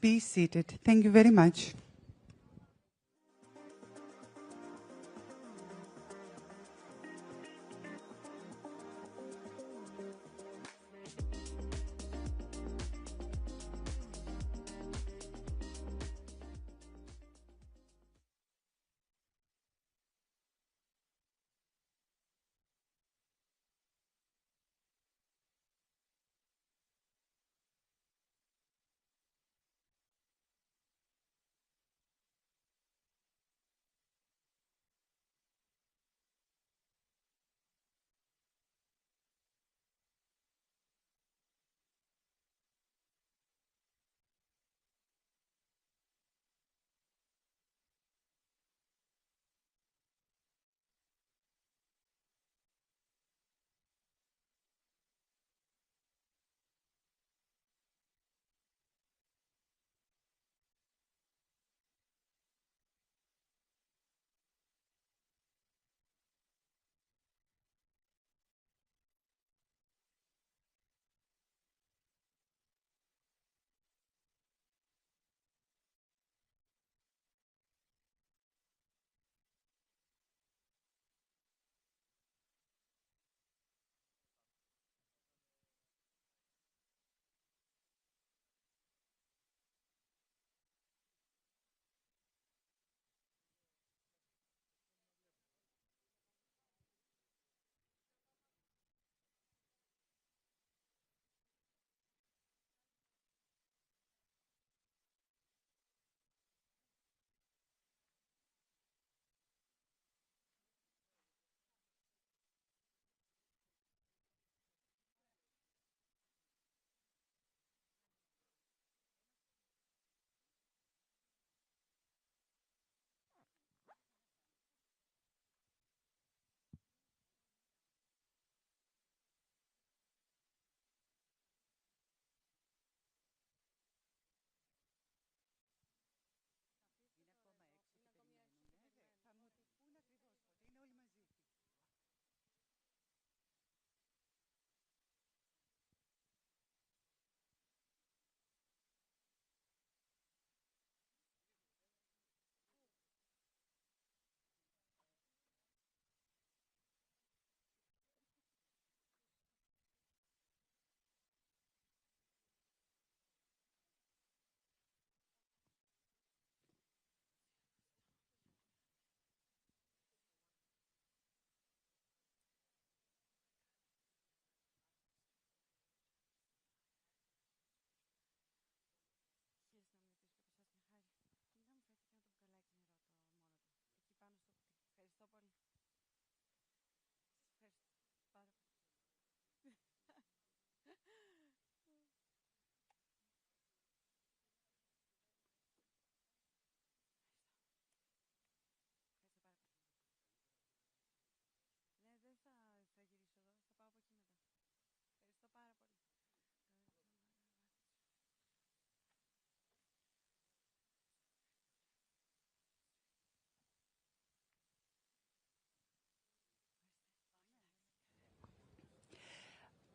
be seated. Thank you very much.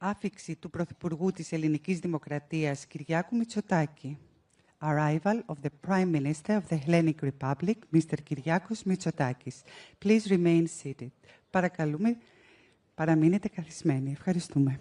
Άφιξη του Πρωθυπουργού της Ελληνικής Δημοκρατίας Κυριάκου Μητσοτάκη. Arrival of the Prime Minister of the Hellenic Republic, Mr. Kyriakos Mitsotakis. Please remain seated. Παρακαλούμε, παραμείνετε καθισμένοι. Ευχαριστούμε.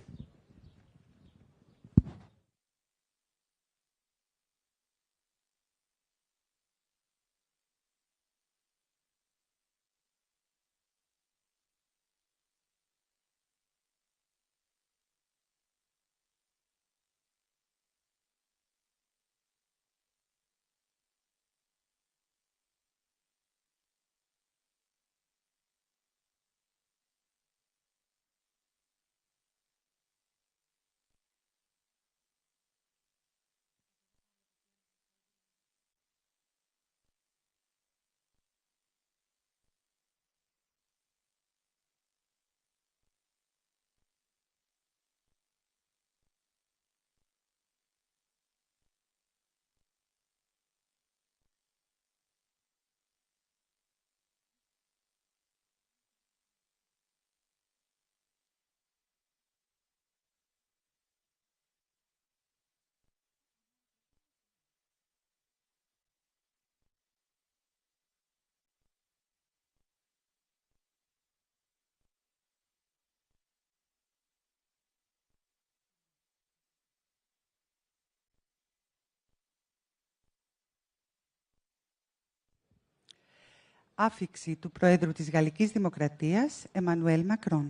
άφιξη του Προέδρου της Γαλλικής Δημοκρατίας, Emmanuel Macron.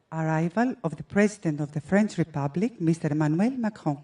Arrival of the President of the French Republic, Mr. Emmanuel Macron.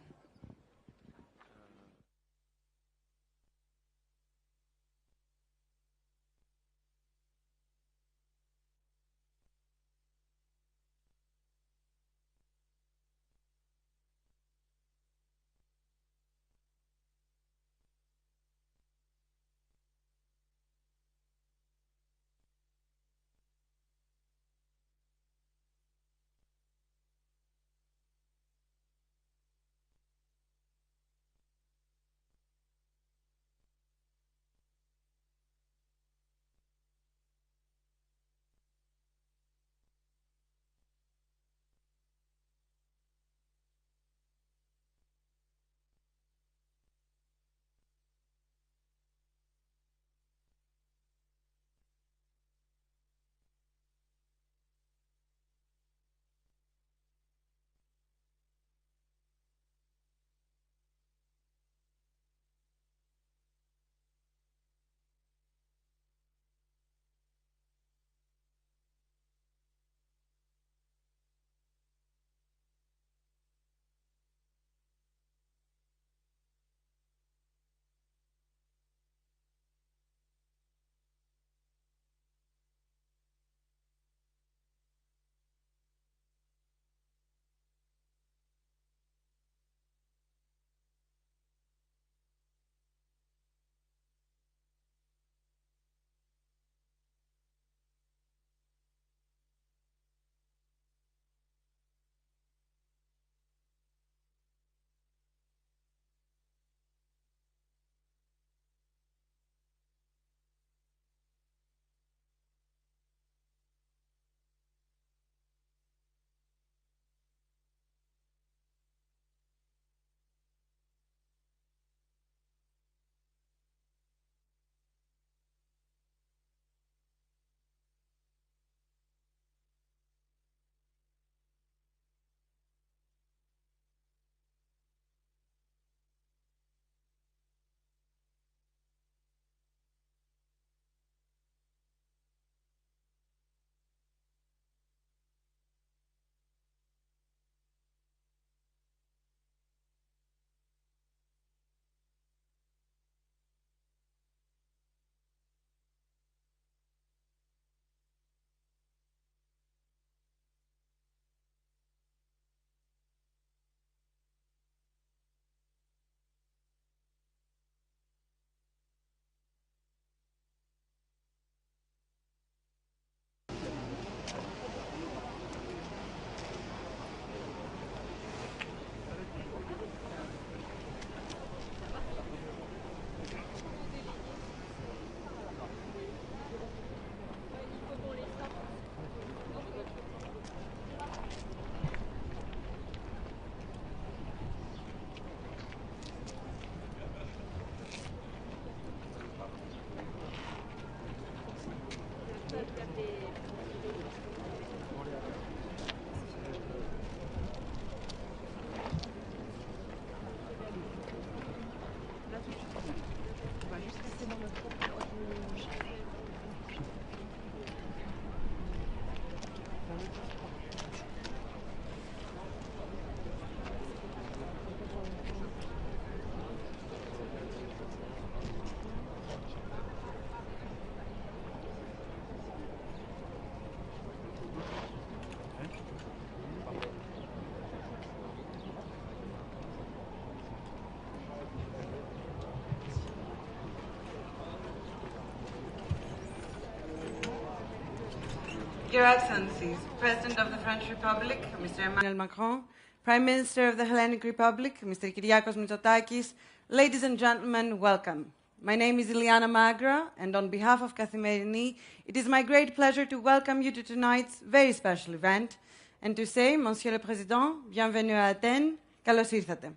Your Excellencies, President of the French Republic, Mr. Emmanuel Macron, Prime Minister of the Hellenic Republic, Mr. Kyriakos Mitsotakis, ladies and gentlemen, welcome. My name is Iliana Magra, and on behalf of Kathimerini, it is my great pleasure to welcome you to tonight's very special event and to say, Monsieur le Président, bienvenue à Athens, kalos ήρθατε.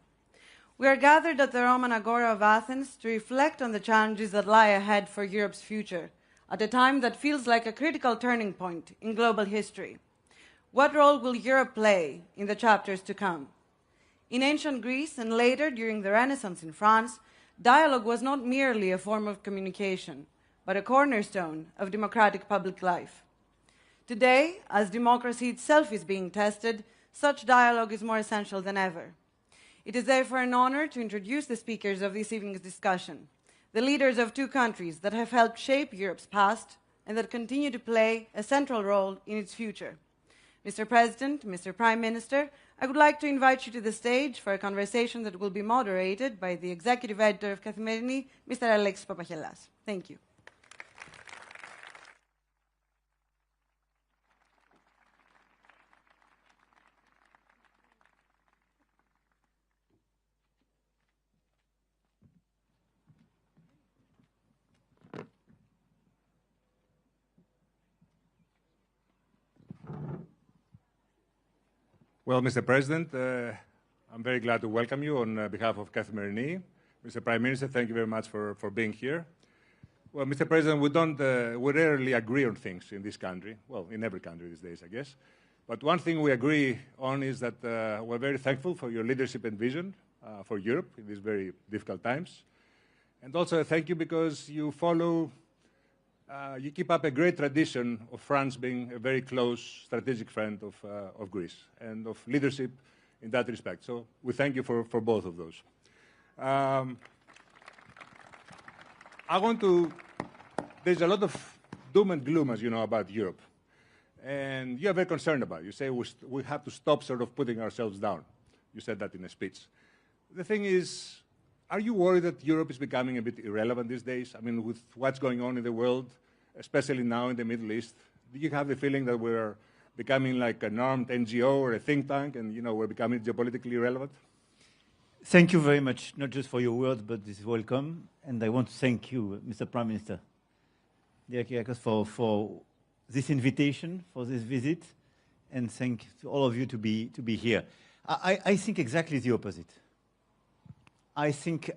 We are gathered at the Roman Agora of Athens to reflect on the challenges that lie ahead for Europe's future, at a time that feels like a critical turning point in global history. What role will Europe play in the chapters to come? In ancient Greece and later during the Renaissance in France, dialogue was not merely a form of communication, but a cornerstone of democratic public life. Today, as democracy itself is being tested, such dialogue is more essential than ever. It is therefore an honor to introduce the speakers of this evening's discussion, the leaders of two countries that have helped shape Europe's past and that continue to play a central role in its future. Mr. President, Mr. Prime Minister, I would like to invite you to the stage for a conversation that will be moderated by the Executive Editor of Kathimerini, Mr. Alexis Papachelas. Thank you. Well, Mr. President, I'm very glad to welcome you on behalf of Kathimerini. Mr. Prime Minister, thank you very much for being here. Well, Mr. President, we rarely agree on things in this country, well, in every country these days, I guess. But one thing we agree on is that we're very thankful for your leadership and vision for Europe in these very difficult times. And also thank you because you keep up a great tradition of France being a very close strategic friend of Greece and of leadership in that respect. So we thank you for both of those. There's a lot of doom and gloom, as you know, about Europe. And you are very concerned about it. You say we have to stop sort of putting ourselves down. You said that in a speech. The thing is, are you worried that Europe is becoming a bit irrelevant these days? I mean, with what's going on in the world, especially now in the Middle East, do you have the feeling that we're becoming like an armed NGO or a think tank and, we're becoming geopolitically irrelevant? Thank you very much, not just for your words, but this welcome. And I want to thank you, Mr. Prime Minister, dear Kyriakos, for this invitation, for this visit, and thank to all of you to be here. I think exactly the opposite. I think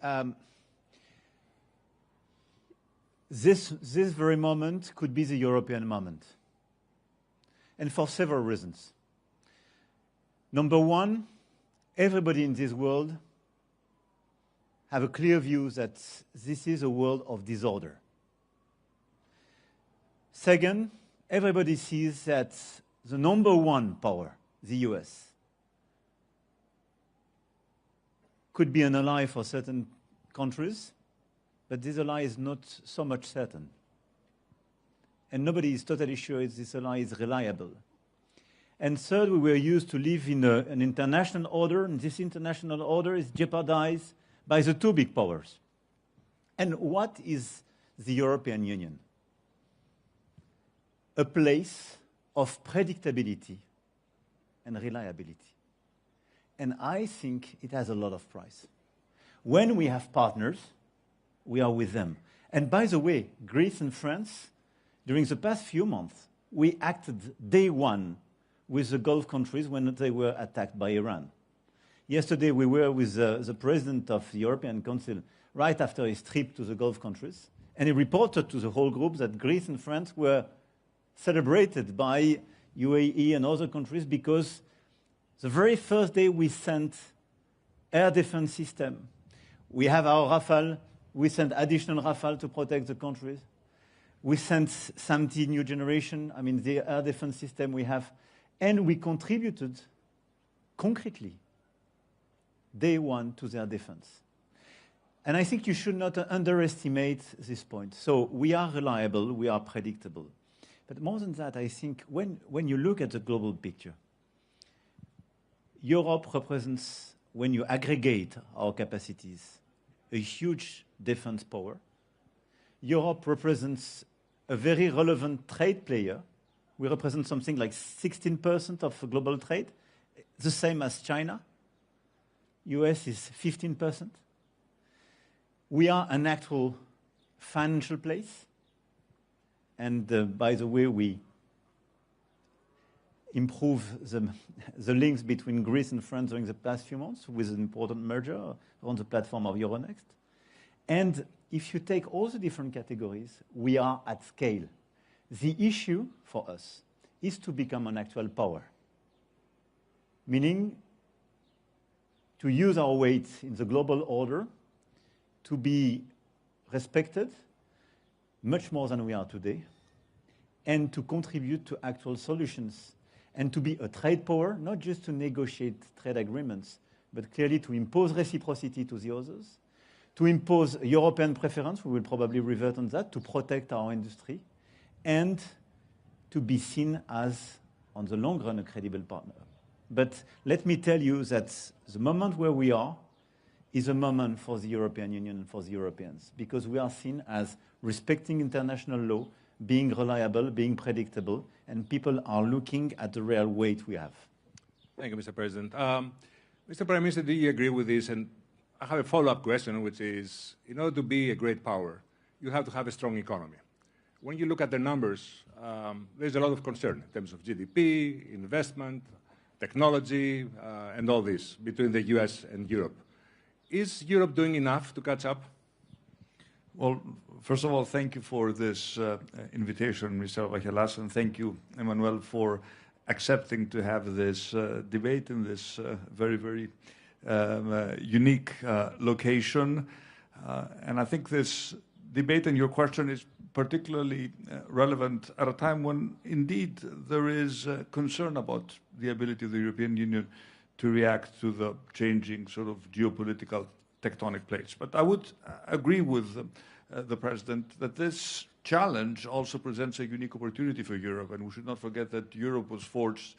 this very moment could be the European moment, and for several reasons. Number one, everybody in this world have a clear view that this is a world of disorder. Second, everybody sees that the number one power, the US, could be an ally for certain countries, but this ally is not so much certain. And nobody is totally sure if this ally is reliable. And third, we were used to live in an international order, and this international order is jeopardized by the two big powers. And what is the European Union? A place of predictability and reliability. And I think it has a lot of price. When we have partners, we are with them. And by the way, Greece and France, during the past few months, we acted day one with the Gulf countries when they were attacked by Iran. Yesterday, we were with the president of the European Council right after his trip to the Gulf countries, and he reported to the whole group that Greece and France were celebrated by UAE and other countries because the very first day we sent air defense system. We have our Rafale. We sent additional Rafale to protect the countries. We sent SAMT new generation, the air defense system we have. And we contributed concretely day one to their defense. And I think you should not underestimate this point. So we are reliable, we are predictable. But more than that, I think when you look at the global picture, Europe represents, when you aggregate our capacities, a huge defense power. Europe represents a very relevant trade player. We represent something like 16% of global trade, the same as China. US is 15%. We are an actual financial place. And by the way, we improve the links between Greece and France during the past few months with an important merger on the platform of Euronext. And if you take all the different categories, we are at scale. The issue for us is to become an actual power, meaning to use our weight in the global order, to be respected, much more than we are today, and to contribute to actual solutions, and to be a trade power, not just to negotiate trade agreements, but clearly to impose reciprocity to the others, to impose European preference, we will probably revert on that, to protect our industry, and to be seen as, on the long run, a credible partner. But let me tell you that the moment where we are is a moment for the European Union and for the Europeans, because we are seen as respecting international law, being reliable, being predictable, and people are looking at the real weight we have. Thank you, Mr. President. Mr. Prime Minister, do you agree with this? And I have a follow-up question, which is, in order to be a great power, you have to have a strong economy. When you look at the numbers, there's a lot of concern in terms of GDP, investment, technology, and all this between the US and Europe. Is Europe doing enough to catch up? Well, first of all, thank you for this invitation, Mr. Vachelas, and thank you, Emmanuel, for accepting to have this debate in this very, very unique location. And I think this debate and your question is particularly relevant at a time when, indeed, there is concern about the ability of the European Union to react to the changing sort of geopolitical tectonic plates. But I would agree with the President that this challenge also presents a unique opportunity for Europe, and we should not forget that Europe was forged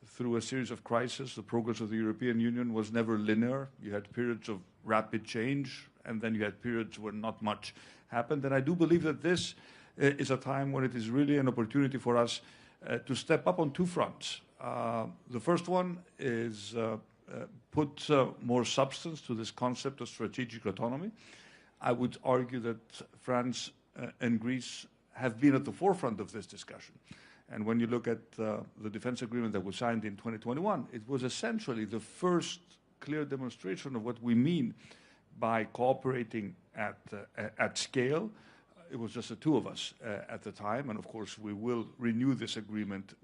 through a series of crises. The progress of the European Union was never linear. You had periods of rapid change, and then you had periods where not much happened. And I do believe that this is a time when it is really an opportunity for us to step up on two fronts. The first one is put more substance to this concept of strategic autonomy. I would argue that France and Greece have been at the forefront of this discussion. And when you look at the defense agreement that was signed in 2021, it was essentially the first clear demonstration of what we mean by cooperating at scale. It was just the two of us at the time, and of course we will renew this agreement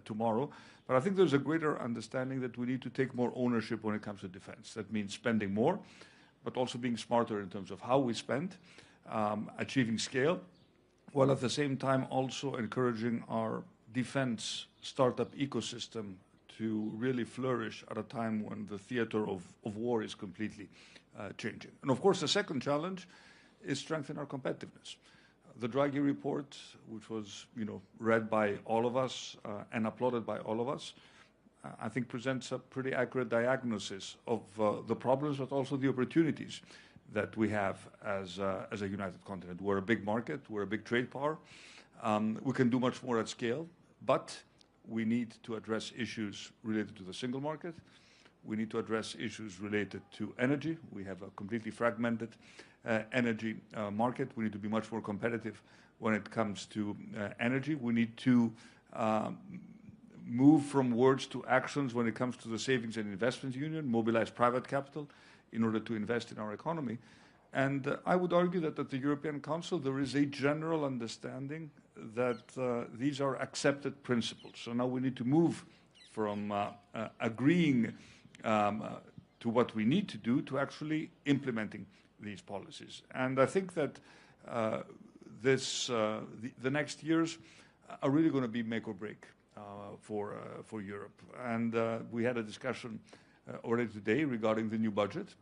tomorrow. But I think there's a greater understanding that we need to take more ownership when it comes to defense. That means spending more, but also being smarter in terms of how we spend, achieving scale, while at the same time also encouraging our defense startup ecosystem to really flourish at a time when the theater of war is completely changing. And of course, the second challenge is strengthen our competitiveness. The Draghi report, which was read by all of us and applauded by all of us, I think presents a pretty accurate diagnosis of the problems, but also the opportunities that we have as a united continent. We're a big market, we're a big trade power. We can do much more at scale, but we need to address issues related to the single market. We need to address issues related to energy. We have a completely fragmented energy market. We need to be much more competitive when it comes to energy. We need to move from words to actions when it comes to the Savings and Investments Union, mobilize private capital in order to invest in our economy. And I would argue that at the European Council there is a general understanding that these are accepted principles. So now we need to move from agreeing to what we need to do to actually implementing these policies. And I think that the next years are really going to be make or break for Europe. And we had a discussion already today regarding the new budget.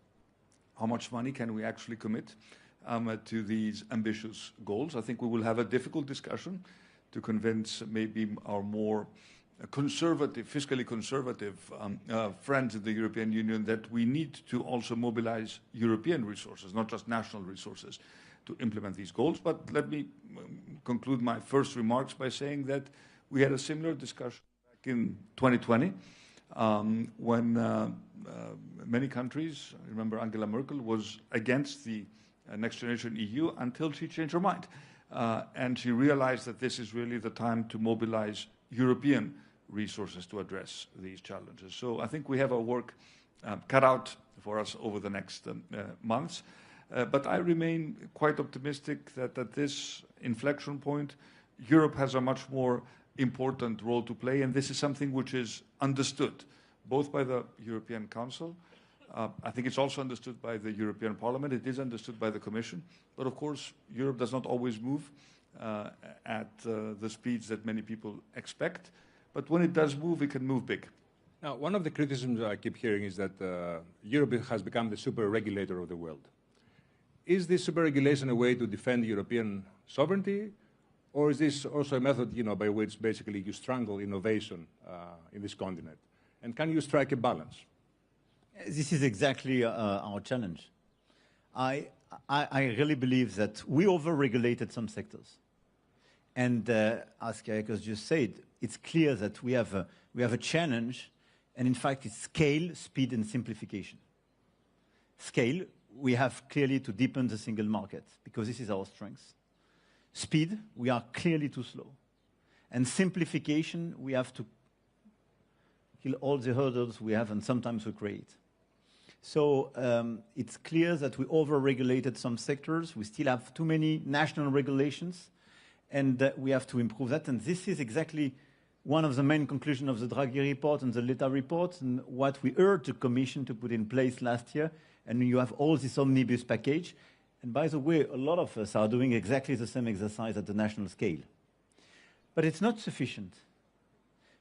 How much money can we actually commit to these ambitious goals? I think we will have a difficult discussion to convince maybe our more conservative, fiscally conservative friends in the European Union that we need to also mobilize European resources, not just national resources, to implement these goals. But let me conclude my first remarks by saying that we had a similar discussion back in 2020 when many countries, I remember Angela Merkel, was against the Next Generation EU until she changed her mind. And she realized that this is really the time to mobilize European resources to address these challenges. So I think we have our work cut out for us over the next months. But I remain quite optimistic that at this inflection point, Europe has a much more important role to play, and this is something which is understood both by the European Council. I think it's also understood by the European Parliament. It is understood by the Commission. But of course, Europe does not always move at the speeds that many people expect. But when it does move, it can move big. Now, one of the criticisms I keep hearing is that Europe has become the super regulator of the world. Is this super regulation a way to defend European sovereignty, or is this also a method, by which basically you strangle innovation in this continent? And can you strike a balance? This is exactly our challenge. I really believe that we over-regulated some sectors. And as Kyriakos just said, it's clear that we have a challenge, and in fact, it's scale, speed, and simplification. Scale, we have clearly to deepen the single market, because this is our strength. Speed, we are clearly too slow. And simplification, we have to kill all the hurdles we have, and sometimes we create. So it's clear that we over-regulated some sectors. We still have too many national regulations, and we have to improve that. And this is exactly one of the main conclusions of the Draghi report and the Letta report, and what we urged the Commission to put in place last year. And you have all this omnibus package. And by the way, a lot of us are doing exactly the same exercise at the national scale. But it's not sufficient,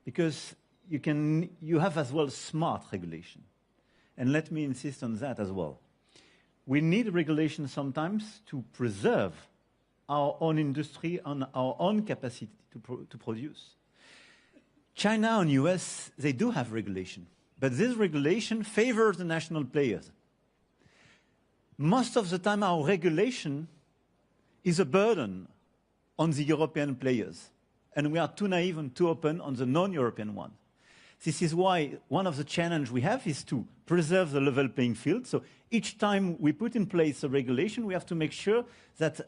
because you have as well smart regulation. And let me insist on that as well. We need regulation sometimes to preserve our own industry and our own capacity to produce. China and US, they do have regulation, but this regulation favors the national players. Most of the time, our regulation is a burden on the European players, and we are too naive and too open on the non-European one. This is why one of the challenges we have is to preserve the level playing field. So each time we put in place a regulation, we have to make sure that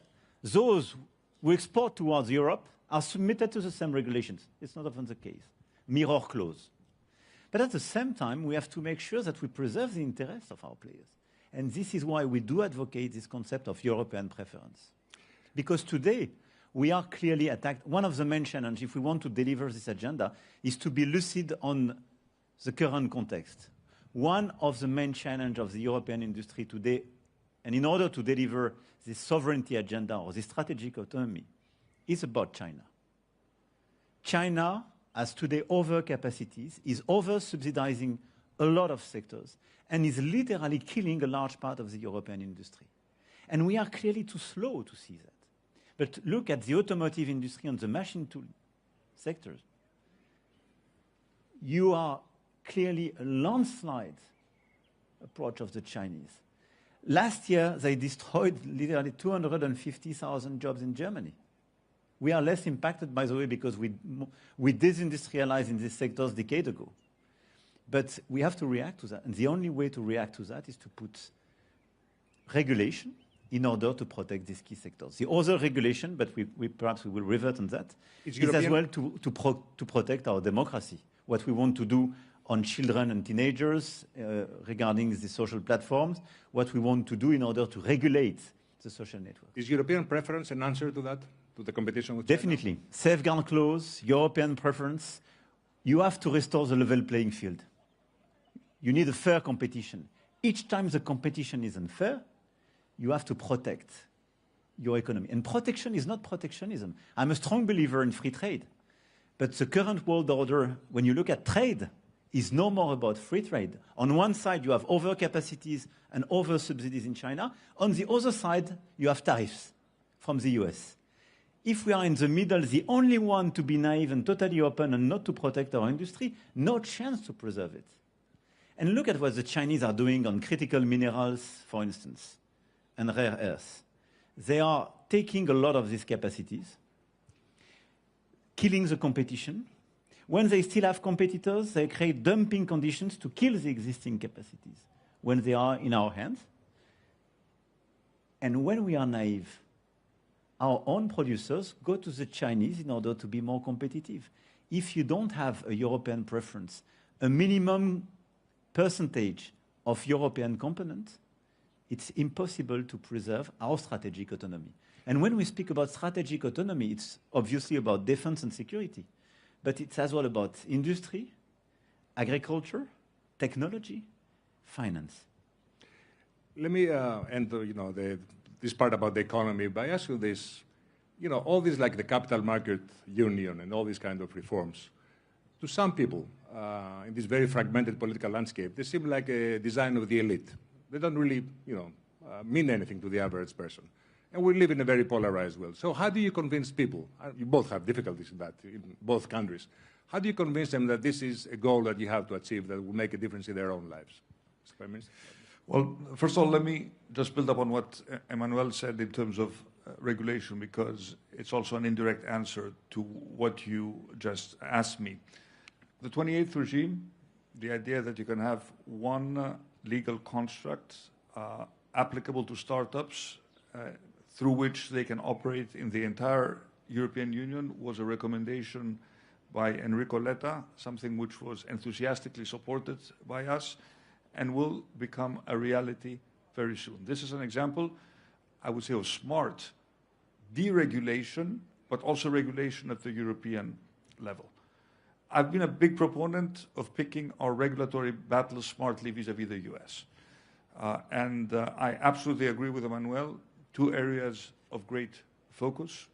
those who export towards Europe are submitted to the same regulations. It's not often the case. Mirror clause. But at the same time, we have to make sure that we preserve the interests of our players. And this is why we do advocate this concept of European preference. Because today, we are clearly attacked. One of the main challenges, if we want to deliver this agenda, is to be lucid on the current context. One of the main challenges of the European industry today, and in order to deliver this sovereignty agenda or this strategic autonomy, is about China. China has today overcapacities, is over-subsidizing a lot of sectors, and is literally killing a large part of the European industry. And we are clearly too slow to see that. But look at the automotive industry and the machine tool sectors. You are clearly a landslide approach of the Chinese. Last year, they destroyed literally 250,000 jobs in Germany. We are less impacted, by the way, because we disindustrialized in these sectors a decade ago. But we have to react to that. And the only way to react to that is to put regulation in order to protect these key sectors. The other regulation, but perhaps we will revert on that, is as well to protect our democracy. What we want to do on children and teenagers regarding the social platforms, what we want to do in order to regulate the social network. Is European preference an answer to that, to the competition with China? Definitely. Safeguard clause, European preference. You have to restore the level playing field. You need a fair competition. Each time the competition is unfair, you have to protect your economy. And protection is not protectionism. I'm a strong believer in free trade. But the current world order, when you look at trade, is no more about free trade. On one side, you have overcapacities and over-subsidies in China. On the other side, you have tariffs from the US. If we are in the middle, the only one to be naive and totally open and not to protect our industry, no chance to preserve it. And look at what the Chinese are doing on critical minerals, for instance, and rare earths. They are taking a lot of these capacities, killing the competition. When they still have competitors, they create dumping conditions to kill the existing capacities when they are in our hands. And when we are naive, our own producers go to the Chinese in order to be more competitive. If you don't have a European preference, a minimum percentage of European components, it's impossible to preserve our strategic autonomy. And when we speak about strategic autonomy, it's obviously about defense and security, but it's as well about industry, agriculture, technology, finance. Let me end this part about the economy by asking this. you know, all these like the capital market union and all these kind of reforms, to some people in this very fragmented political landscape, they seem like a design of the elite. They don't really, you know, mean anything to the average person. And we live in a very polarized world. So how do you convince people? You both have difficulties in that, in both countries. How do you convince them that this is a goal that you have to achieve that will make a difference in their own lives? Mr. Prime Minister? Well, first of all, let me just build up on what Emmanuel said in terms of regulation, because it's also an indirect answer to what you just asked me. The 28th regime, the idea that you can have one legal construct applicable to startups through which they can operate in the entire European Union was a recommendation by Enrico Letta, something which was enthusiastically supported by us and will become a reality very soon. This is an example, I would say, of smart deregulation, but also regulation at the European level. I've been a big proponent of picking our regulatory battles smartly vis-à-vis the US. I absolutely agree with Emmanuel, two areas of great focus.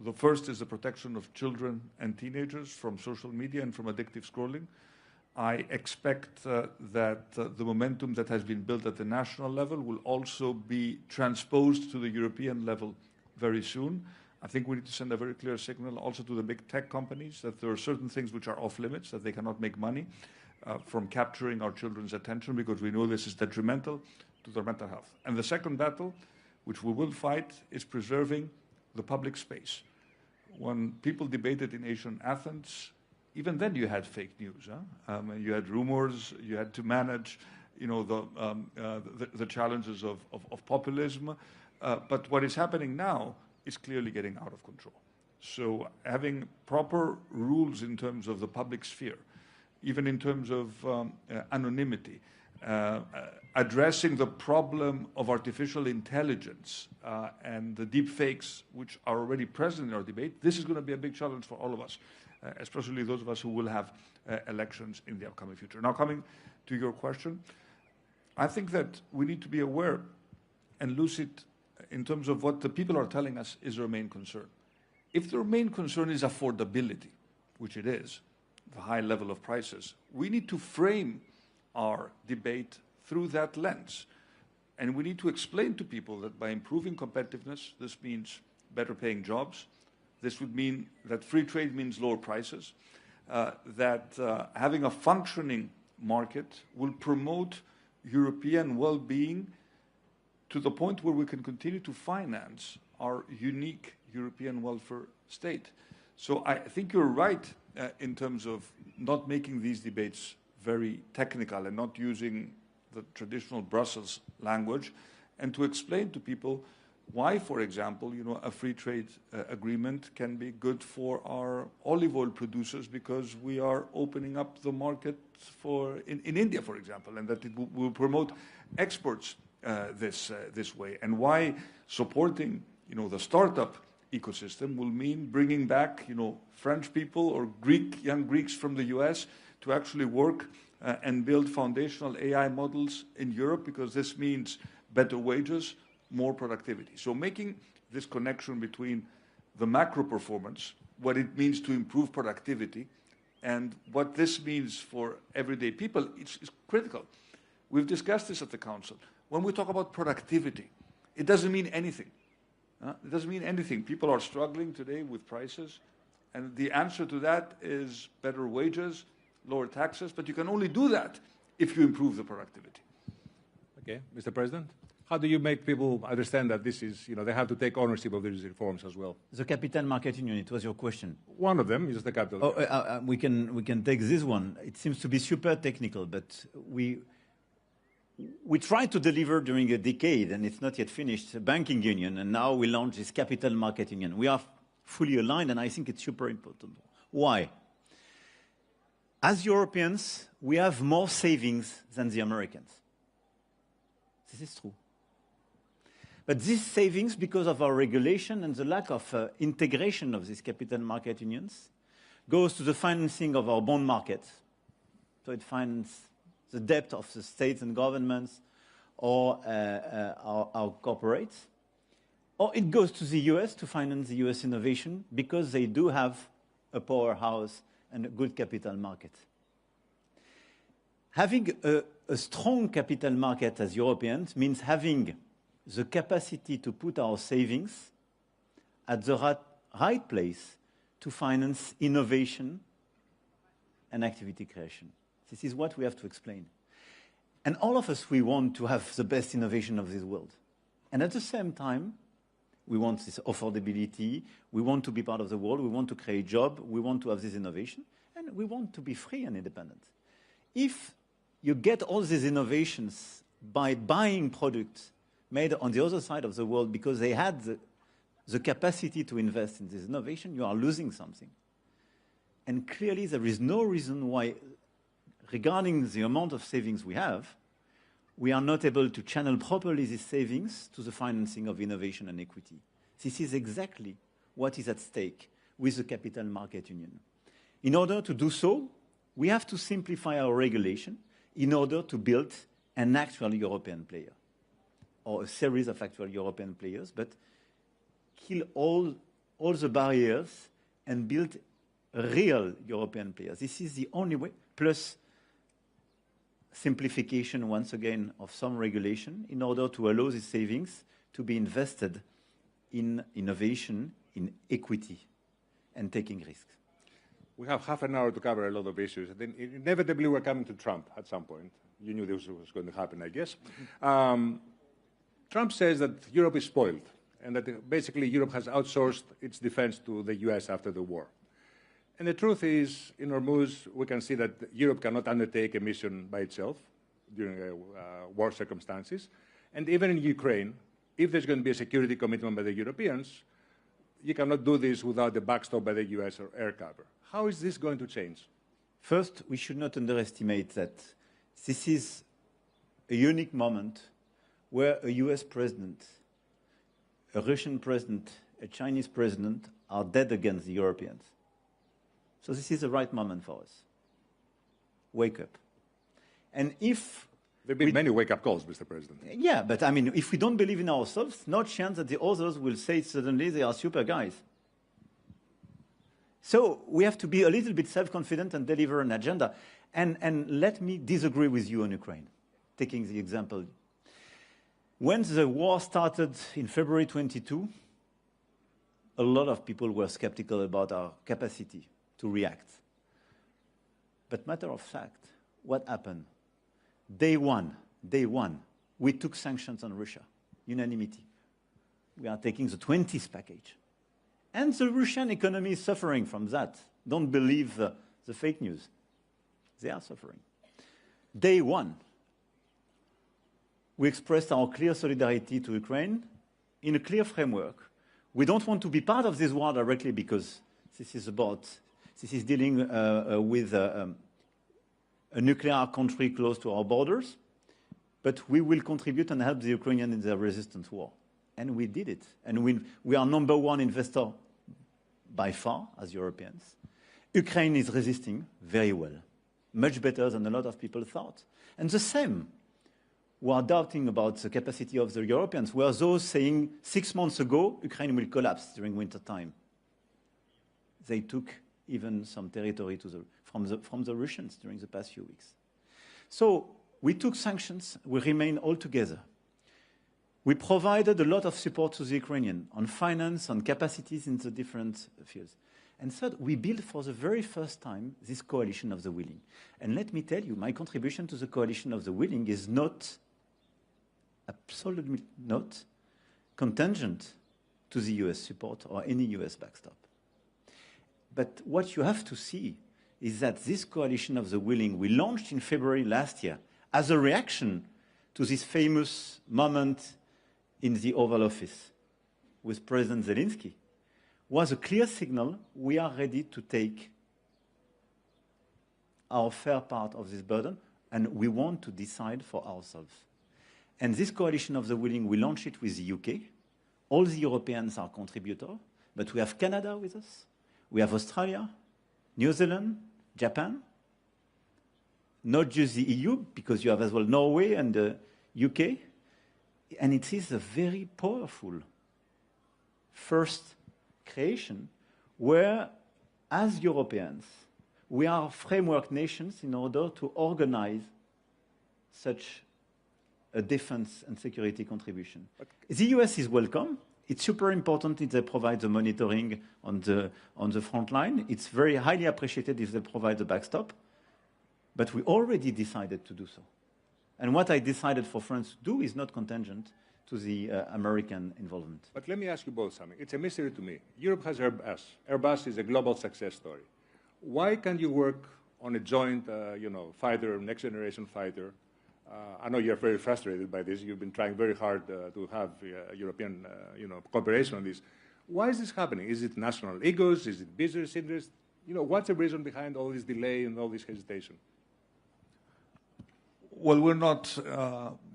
The first is the protection of children and teenagers from social media and from addictive scrolling. I expect that the momentum that has been built at the national level will also be transposed to the European level very soon. I think we need to send a very clear signal also to the big tech companies that there are certain things which are off limits, that they cannot make money from capturing our children's attention, because we know this is detrimental to their mental health. And the second battle, which we will fight, is preserving the public space. When people debated in Asian Athens, even then you had fake news. You had rumors. You had to manage, you know, the challenges of populism. But what is happening now is clearly getting out of control. So having proper rules in terms of the public sphere, even in terms of anonymity, addressing the problem of artificial intelligence and the deep fakes which are already present in our debate, this is going to be a big challenge for all of us, especially those of us who will have elections in the upcoming future. Now, coming to your question, I think that we need to be aware and lucid in terms of what the people are telling us is their main concern. If their main concern is affordability, which it is, the high level of prices, we need to frame our debate through that lens. And we need to explain to people that by improving competitiveness, this means better paying jobs. This would mean that free trade means lower prices, that having a functioning market will promote European well-being to the point where we can continue to finance our unique European welfare state. So I think you're right in terms of not making these debates very technical and not using the traditional Brussels language, and to explain to people why, for example, you know, a free trade agreement can be good for our olive oil producers, because we are opening up the market for in India, for example, and that it will promote exports this way, and why supporting, you know, the startup ecosystem will mean bringing back, you know, French people or young Greeks from the US to actually work and build foundational AI models in Europe, because this means better wages, more productivity. So making this connection between the macro performance, what it means to improve productivity, and what this means for everyday people, it's critical. We've discussed this at the Council. When we talk about productivity, it doesn't mean anything. It doesn't mean anything. People are struggling today with prices, and the answer to that is better wages, lower taxes, but you can only do that if you improve the productivity. Okay, Mr. President, how do you make people understand that this is, you know, they have to take ownership of these reforms as well? The capital market union, it was your question. One of them is the capital. Oh, we can take this one. It seems to be super technical, but we tried to deliver during a decade, and it's not yet finished, a banking union, and now we launch this capital market union. We are fully aligned, and I think it's super important. Why? As Europeans, we have more savings than the Americans. This is true. But these savings, because of our regulation and the lack of integration of these capital market unions, goes to the financing of our bond markets. So it finances the debt of the states and governments or our corporates. Or it goes to the US to finance the US innovation because they do have a powerhouse and a good capital market. Having a strong capital market as Europeans means having the capacity to put our savings at the right place to finance innovation and activity creation. This is what we have to explain. And all of us, we want to have the best innovation of this world. And at the same time, we want this affordability, we want to be part of the world, we want to create jobs, we want to have this innovation, and we want to be free and independent. If you get all these innovations by buying products made on the other side of the world because they had the capacity to invest in this innovation, you are losing something. And clearly there is no reason why, regarding the amount of savings we have, we are not able to channel properly these savings to the financing of innovation and equity. This is exactly what is at stake with the Capital Market Union. In order to do so, we have to simplify our regulation in order to build an actual European player, or a series of actual European players, but kill all the barriers and build real European players. This is the only way, plus simplification, once again, of some regulation in order to allow these savings to be invested in innovation, in equity, and taking risks. We have half an hour to cover a lot of issues. And then inevitably, we're coming to Trump at some point. You knew this was going to happen, I guess. Trump says that Europe is spoiled and that basically Europe has outsourced its defense to the US after the war. And the truth is, in Hormuz, we can see that Europe cannot undertake a mission by itself during war circumstances. And even in Ukraine, if there's going to be a security commitment by the Europeans, you cannot do this without the backstop by the US or air cover. How is this going to change? First, we should not underestimate that this is a unique moment where a US president, a Russian president, a Chinese president are dead against the Europeans. So this is the right moment for us. Wake up. And if... There have been many wake-up calls, Mr. President. Yeah, but I mean, if we don't believe in ourselves, no chance that the others will say suddenly they are super guys. So we have to be a little bit self-confident and deliver an agenda. And let me disagree with you on Ukraine, taking the example. When the war started in February 22, a lot of people were skeptical about our capacity to react. But matter of fact, what happened? Day one, we took sanctions on Russia, unanimity. We are taking the 20th package. And the Russian economy is suffering from that. Don't believe the fake news. They are suffering. Day one, we expressed our clear solidarity to Ukraine in a clear framework. We don't want to be part of this war directly because this is dealing with a nuclear country close to our borders, but we will contribute and help the Ukrainians in their resistance war. And we did it. And we are number one investor by far as Europeans. Ukraine is resisting very well, much better than a lot of people thought. And the same, who are doubting about the capacity of the Europeans, were those saying 6 months ago, Ukraine will collapse during winter time. They took even some territory from the Russians during the past few weeks. So we took sanctions, we remain all together. We provided a lot of support to the Ukrainian on finance, on capacities in the different fields. And third, we built for the very first time this coalition of the willing. And let me tell you, my contribution to the coalition of the willing is not, absolutely not, contingent to the US support or any US backstop. But what you have to see is that this coalition of the willing we launched in February last year as a reaction to this famous moment in the Oval Office with President Zelensky was a clear signal we are ready to take our fair part of this burden and we want to decide for ourselves. And this coalition of the willing, we launched it with the UK. All the Europeans are contributors, but we have Canada with us. We have Australia, New Zealand, Japan, not just the EU, because you have as well Norway and the UK. And it is a very powerful first creation where, as Europeans, we are framework nations in order to organize such a defense and security contribution. The US is welcome. It's super important if they provide the monitoring on the front line. It's very highly appreciated if they provide the backstop. But we already decided to do so. And what I decided for France to do is not contingent to the American involvement. But let me ask you both something. It's a mystery to me. Europe has Airbus. Airbus is a global success story. Why can't you work on a joint, fighter, next-generation fighter? I know you're very frustrated by this. You've been trying very hard to have European, cooperation on this. Why is this happening? Is it national egos? Is it business interests? What's the reason behind all this delay and all this hesitation? Well, we're not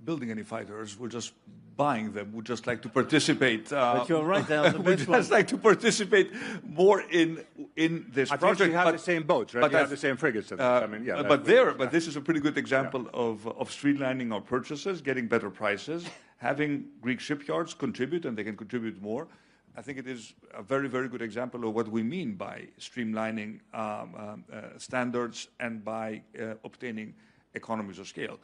building any fighters. We're just buying them. We'd just like to participate. But you're right. We'd just like to participate more in this project. You have the same boats, right? But you have the same frigates. But this is a pretty good example of streamlining our purchases, getting better prices, having Greek shipyards contribute, and they can contribute more. I think it is a very, very good example of what we mean by streamlining standards and by obtaining economies of scale.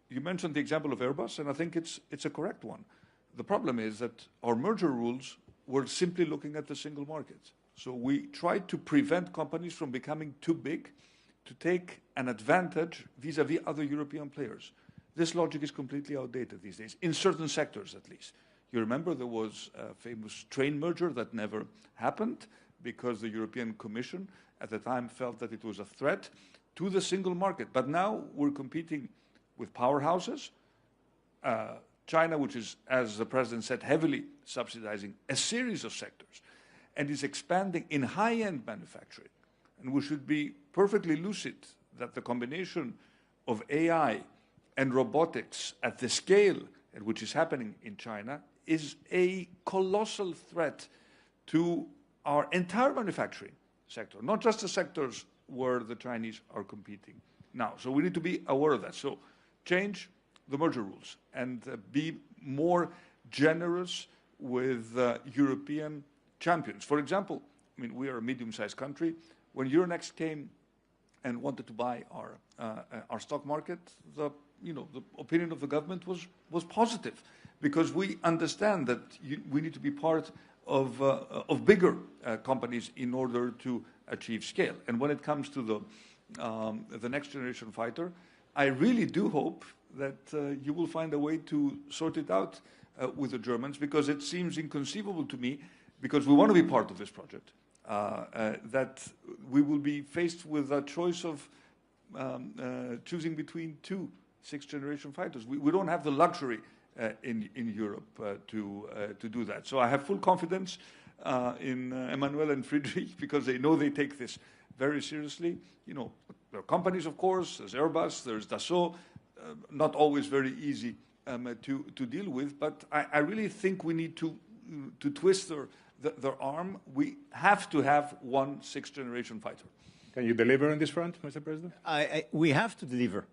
You mentioned the example of Airbus, and I think it's a correct one. The problem is that our merger rules were simply looking at the single market. So we tried to prevent companies from becoming too big to take an advantage vis-à-vis other European players. This logic is completely outdated these days, in certain sectors at least. You remember there was a famous train merger that never happened because the European Commission at the time felt that it was a threat to the single market. But now we're competing with powerhouses. China, which is, as the President said, heavily subsidizing a series of sectors and is expanding in high-end manufacturing. And we should be perfectly lucid that the combination of AI and robotics at the scale at which is happening in China is a colossal threat to our entire manufacturing sector, not just the sectors where the Chinese are competing now. So we need to be aware of that. So change the merger rules and be more generous with European champions. For example, I mean, we are a medium-sized country. When Euronext came and wanted to buy our stock market, the opinion of the government was positive, because we understand that we need to be part of bigger companies in order to achieve scale. And when it comes to the next generation fighter, I really do hope that you will find a way to sort it out with the Germans, because it seems inconceivable to me, because we want to be part of this project, that we will be faced with a choice of choosing between two sixth-generation fighters. We don't have the luxury in Europe to do that. So I have full confidence in Emmanuel and Friedrich, because they know they take this very seriously. There are companies, of course, there's Airbus, there's Dassault, not always very easy to deal with, but I really think we need to twist their arm. We have to have one sixth-generation fighter. Can you deliver on this front, Mr. President? We have to deliver.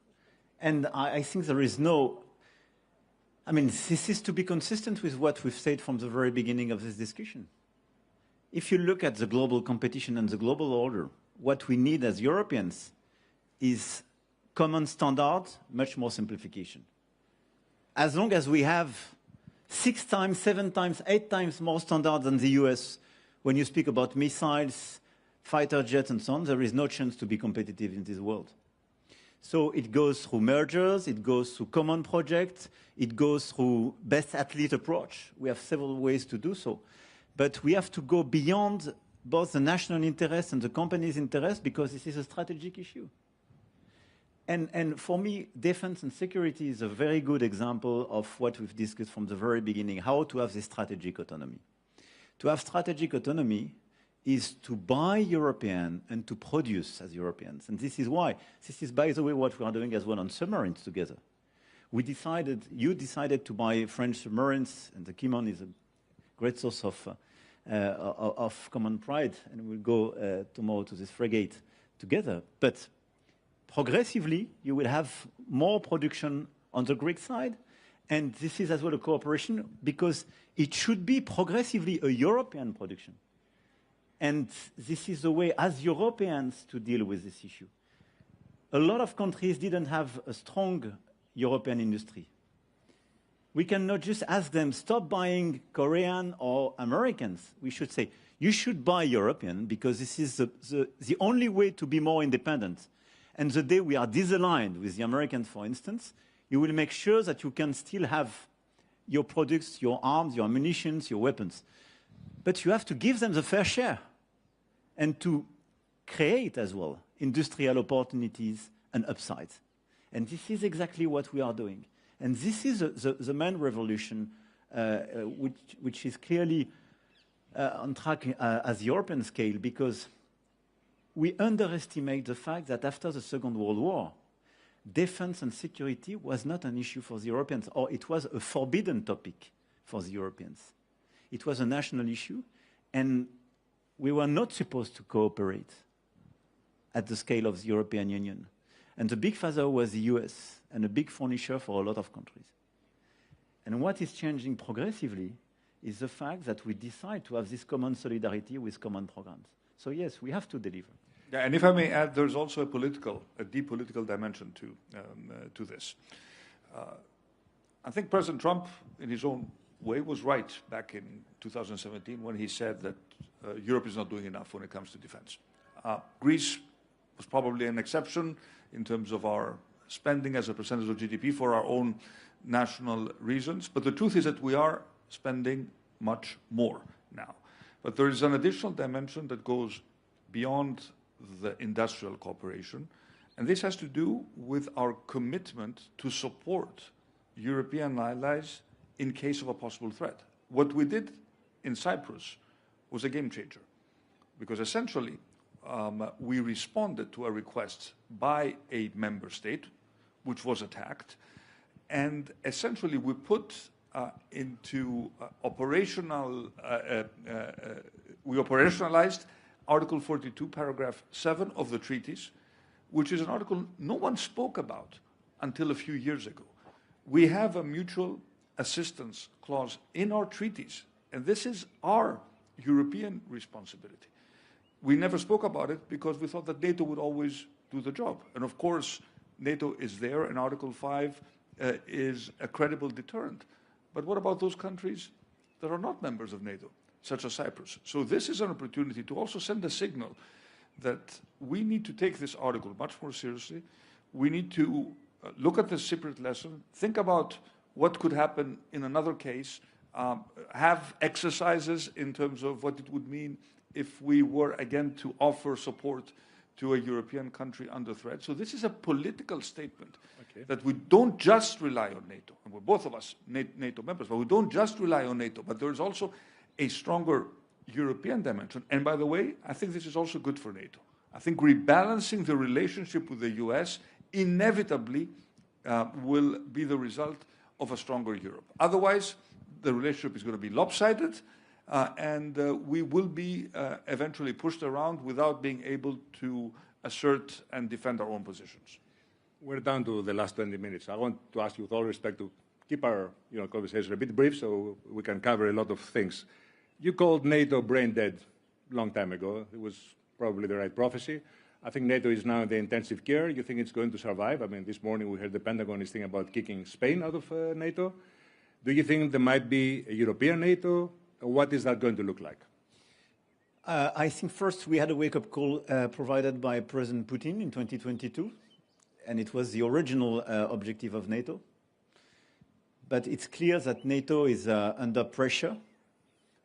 And I think there is no... I mean, this is to be consistent with what we've said from the very beginning of this discussion. If you look at the global competition and the global order, what we need as Europeans is common standards, much more simplification. As long as we have 6 times, 7 times, 8 times more standards than the US, when you speak about missiles, fighter jets, and so on, there is no chance to be competitive in this world. So it goes through mergers, it goes through common projects, it goes through best athlete approach. We have several ways to do so. But we have to go beyond both the national interest and the company's interest, because this is a strategic issue. And for me, defense and security is a very good example of what we've discussed from the very beginning, how to have this strategic autonomy. To have strategic autonomy is to buy European and to produce as Europeans. And this is why. This is, by the way, what we are doing as well on submarines together. You decided to buy French submarines, and the Kimon is a great source of common pride, and we'll go tomorrow to this frigate together. But progressively, you will have more production on the Greek side, And this is as well a cooperation because it should be progressively a European production. And this is the way, as Europeans, to deal with this issue. A lot of countries didn't have a strong European industry. We cannot just ask them, stop buying Korean or Americans. We should say, you should buy European because this is the only way to be more independent. And the day we are disaligned with the Americans, for instance, you will make sure that you can still have your products, your arms, your ammunitions, your weapons. But you have to give them the fair share and to create as well industrial opportunities and upsides. And this is exactly what we are doing. And this is the main revolution, which is clearly on track as European scale, because we underestimate the fact that after the Second World War, defense and security was not an issue for the Europeans, or it was a forbidden topic for the Europeans. It was a national issue, and we were not supposed to cooperate at the scale of the European Union. And the big father was the US, and a big furnisher for a lot of countries. And what is changing progressively is the fact that we decide to have this common solidarity with common programs. So yes, we have to deliver. Yeah, and if I may add, there's also a deep political dimension to this. I think President Trump, in his own way, was right back in 2017 when he said that Europe is not doing enough when it comes to defense. Greece was probably an exception in terms of our spending as a percentage of GDP for our own national reasons. But the truth is that we are spending much more now. But there is an additional dimension that goes beyond the industrial cooperation, and this has to do with our commitment to support European allies in case of a possible threat. What we did in Cyprus was a game changer, because essentially we responded to a request by a member state, which was attacked, and essentially we put into we operationalized Article 42, paragraph 7 of the treaties, which is an article no one spoke about until a few years ago. We have a mutual assistance clause in our treaties, and this is our European responsibility. We never spoke about it because we thought that NATO would always do the job. And of course, NATO is there, and Article 5 is a credible deterrent. But what about those countries that are not members of NATO, such as Cyprus? So this is an opportunity to also send a signal that we need to take this article much more seriously. We need to look at the Cypriot lesson, think about what could happen in another case, have exercises in terms of what it would mean if we were again to offer support to a European country under threat. So this is a political statement that we don't just rely on NATO. And we're both of us NATO members, but we don't just rely on NATO, but there's also a stronger European dimension. And by the way, I think this is also good for NATO. I think rebalancing the relationship with the US inevitably will be the result of a stronger Europe. Otherwise, the relationship is going to be lopsided, and we will be eventually pushed around without being able to assert and defend our own positions. We're down to the last 20 minutes. I want to ask you, with all respect, to keep our conversation a bit brief so we can cover a lot of things. You called NATO brain dead a long time ago. It was probably the right prophecy. I think NATO is now in the intensive care. You think it's going to survive? I mean, this morning we heard the Pentagon is thinking about kicking Spain out of NATO. Do you think there might be a European NATO? Or what is that going to look like? I think first we had a wake-up call provided by President Putin in 2022, and it was the original objective of NATO. But it's clear that NATO is under pressure.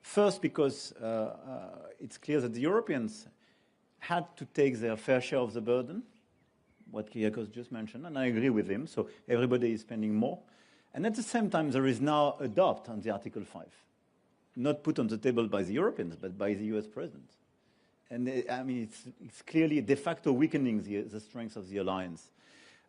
First, because it's clear that the Europeans had to take their fair share of the burden, what Kyriakos just mentioned, and I agree with him, so everybody is spending more. And at the same time, there is now a doubt on the Article 5, not put on the table by the Europeans, but by the US president. And I mean, it's clearly de facto weakening the strength of the alliance.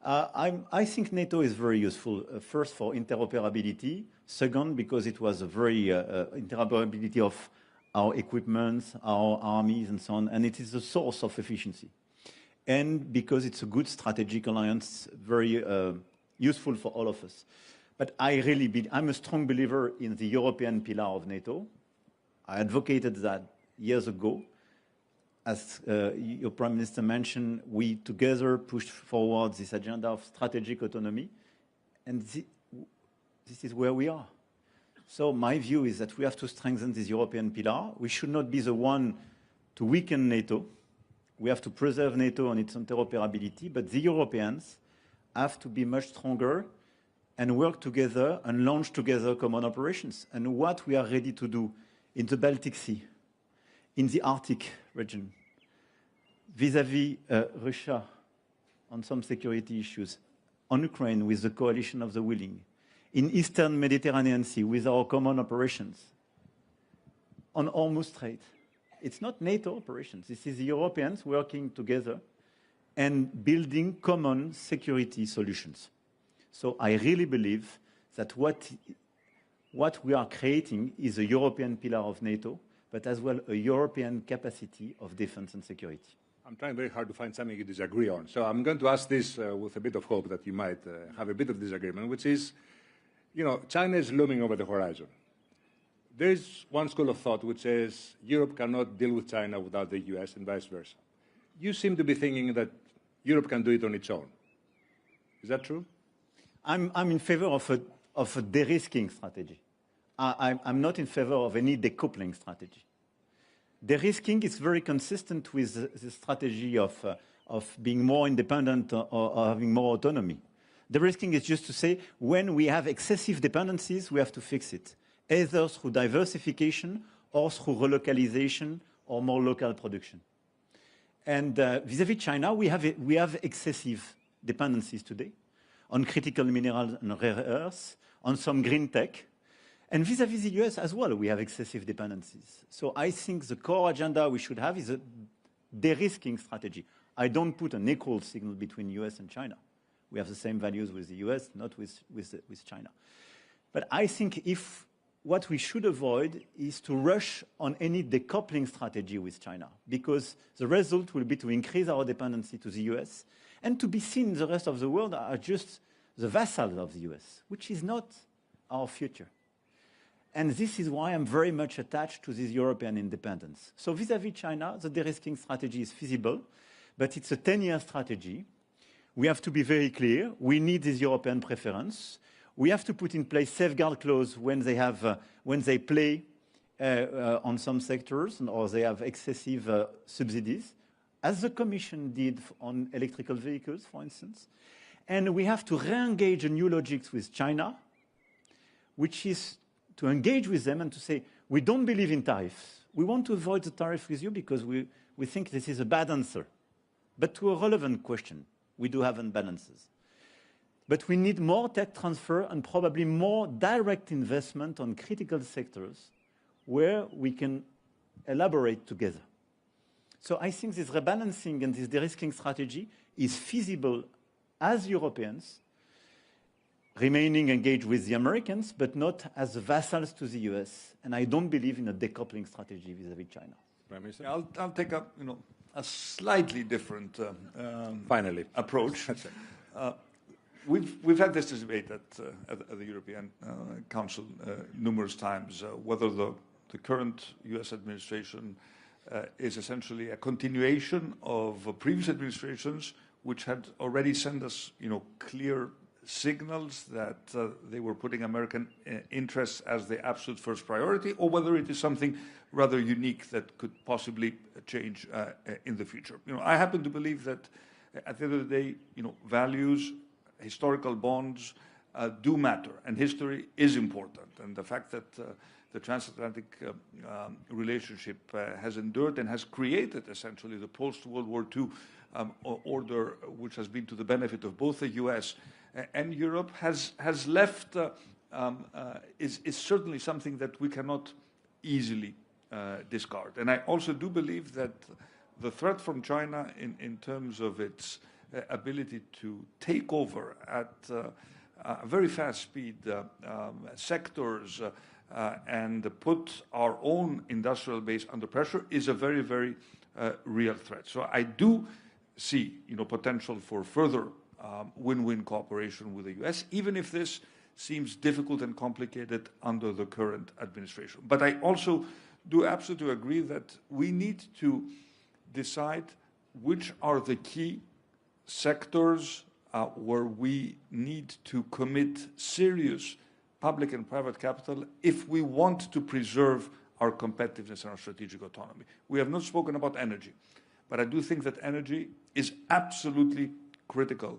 I think NATO is very useful, first for interoperability, second because it was a very interoperability of our equipment, our armies and so on, and it is a source of efficiency. And because it's a good strategic alliance, very useful for all of us. But I'm a strong believer in the European pillar of NATO. I advocated that years ago. As your Prime Minister mentioned, we together pushed forward this agenda of strategic autonomy, and this is where we are. So my view is that we have to strengthen this European pillar. We should not be the one to weaken NATO. We have to preserve NATO and its interoperability, but the Europeans have to be much stronger and work together and launch together common operations. And what we are ready to do in the Baltic Sea, in the Arctic region, vis-à-vis Russia on some security issues, on Ukraine with the coalition of the willing, in Eastern Mediterranean Sea with our common operations, on Hormuz Strait. It's not NATO operations. This is the Europeans working together and building common security solutions. So I really believe that what we are creating is a European pillar of NATO, but as well a European capacity of defense and security. I'm trying very hard to find something you disagree on. So I'm going to ask this with a bit of hope that you might have a bit of disagreement, which is, China is looming over the horizon. There is one school of thought which says Europe cannot deal with China without the US and vice versa. You seem to be thinking that Europe can do it on its own. Is that true? I'm in favor of a de-risking strategy. I'm not in favor of any decoupling strategy. De-risking is very consistent with the strategy of being more independent or having more autonomy. De-risking is just to say when we have excessive dependencies, we have to fix it, either through diversification or through relocalization or more local production. And vis-à-vis China, we have excessive dependencies today on critical minerals and rare earths, on some green tech. And vis-à-vis the US as well, we have excessive dependencies. So I think the core agenda we should have is a de-risking strategy. I don't put an equal signal between US and China. We have the same values with the US, not with China. But I think what we should avoid is to rush on any decoupling strategy with China, because the result will be to increase our dependency to the US and to be seen in the rest of the world as just the vassals of the US, which is not our future. And this is why I'm very much attached to this European independence. So vis-à-vis China, the de-risking strategy is feasible, but it's a 10-year strategy. We have to be very clear. We need this European preference. We have to put in place safeguard clause when they play on some sectors or they have excessive subsidies, as the Commission did on electrical vehicles, for instance. And we have to re-engage a new logic with China, which is to engage with them and to say, we don't believe in tariffs. We want to avoid the tariff with you because we think this is a bad answer. But to a relevant question, we do have imbalances. But we need more tech transfer and probably more direct investment on critical sectors where we can elaborate together. So I think this rebalancing and this de-risking strategy is feasible as Europeans, remaining engaged with the Americans, but not as vassals to the US. And I don't believe in a decoupling strategy vis-à-vis China. Prime Minister? I'll take a slightly different Finally. approach. We've had this debate at the European Council numerous times, whether the current US administration is essentially a continuation of previous administrations which had already sent us, clear signals that they were putting American interests as the absolute first priority, or whether it is something rather unique that could possibly change in the future. I happen to believe that at the end of the day, values, historical bonds do matter, and history is important. And the fact that the transatlantic relationship has endured and has created essentially the post-World War II order, which has been to the benefit of both the US and Europe, has left, is certainly something that we cannot easily discard. And I also do believe that the threat from China in terms of its ability to take over at a very fast speed sectors and put our own industrial base under pressure is a very, very real threat. So I do see potential for further win-win cooperation with the US, even if this seems difficult and complicated under the current administration. But I also do absolutely agree that we need to decide which are the key sectors where we need to commit serious public and private capital if we want to preserve our competitiveness and our strategic autonomy. We have not spoken about energy, but I do think that energy is absolutely critical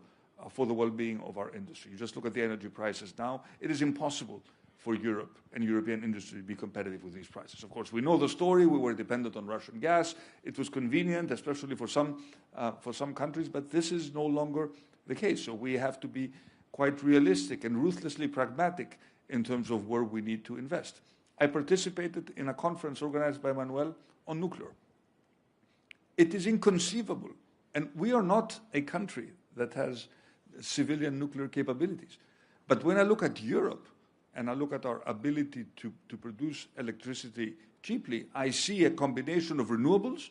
for the well-being of our industry. You just look at the energy prices now. It is impossible for Europe and European industry to be competitive with these prices. Of course, we know the story. We were dependent on Russian gas. It was convenient, especially for some countries, but this is no longer the case. So we have to be quite realistic and ruthlessly pragmatic in terms of where we need to invest. I participated in a conference organized by Emmanuel on nuclear. It is inconceivable, and we are not a country that has civilian nuclear capabilities. But when I look at Europe, and I look at our ability to produce electricity cheaply, I see a combination of renewables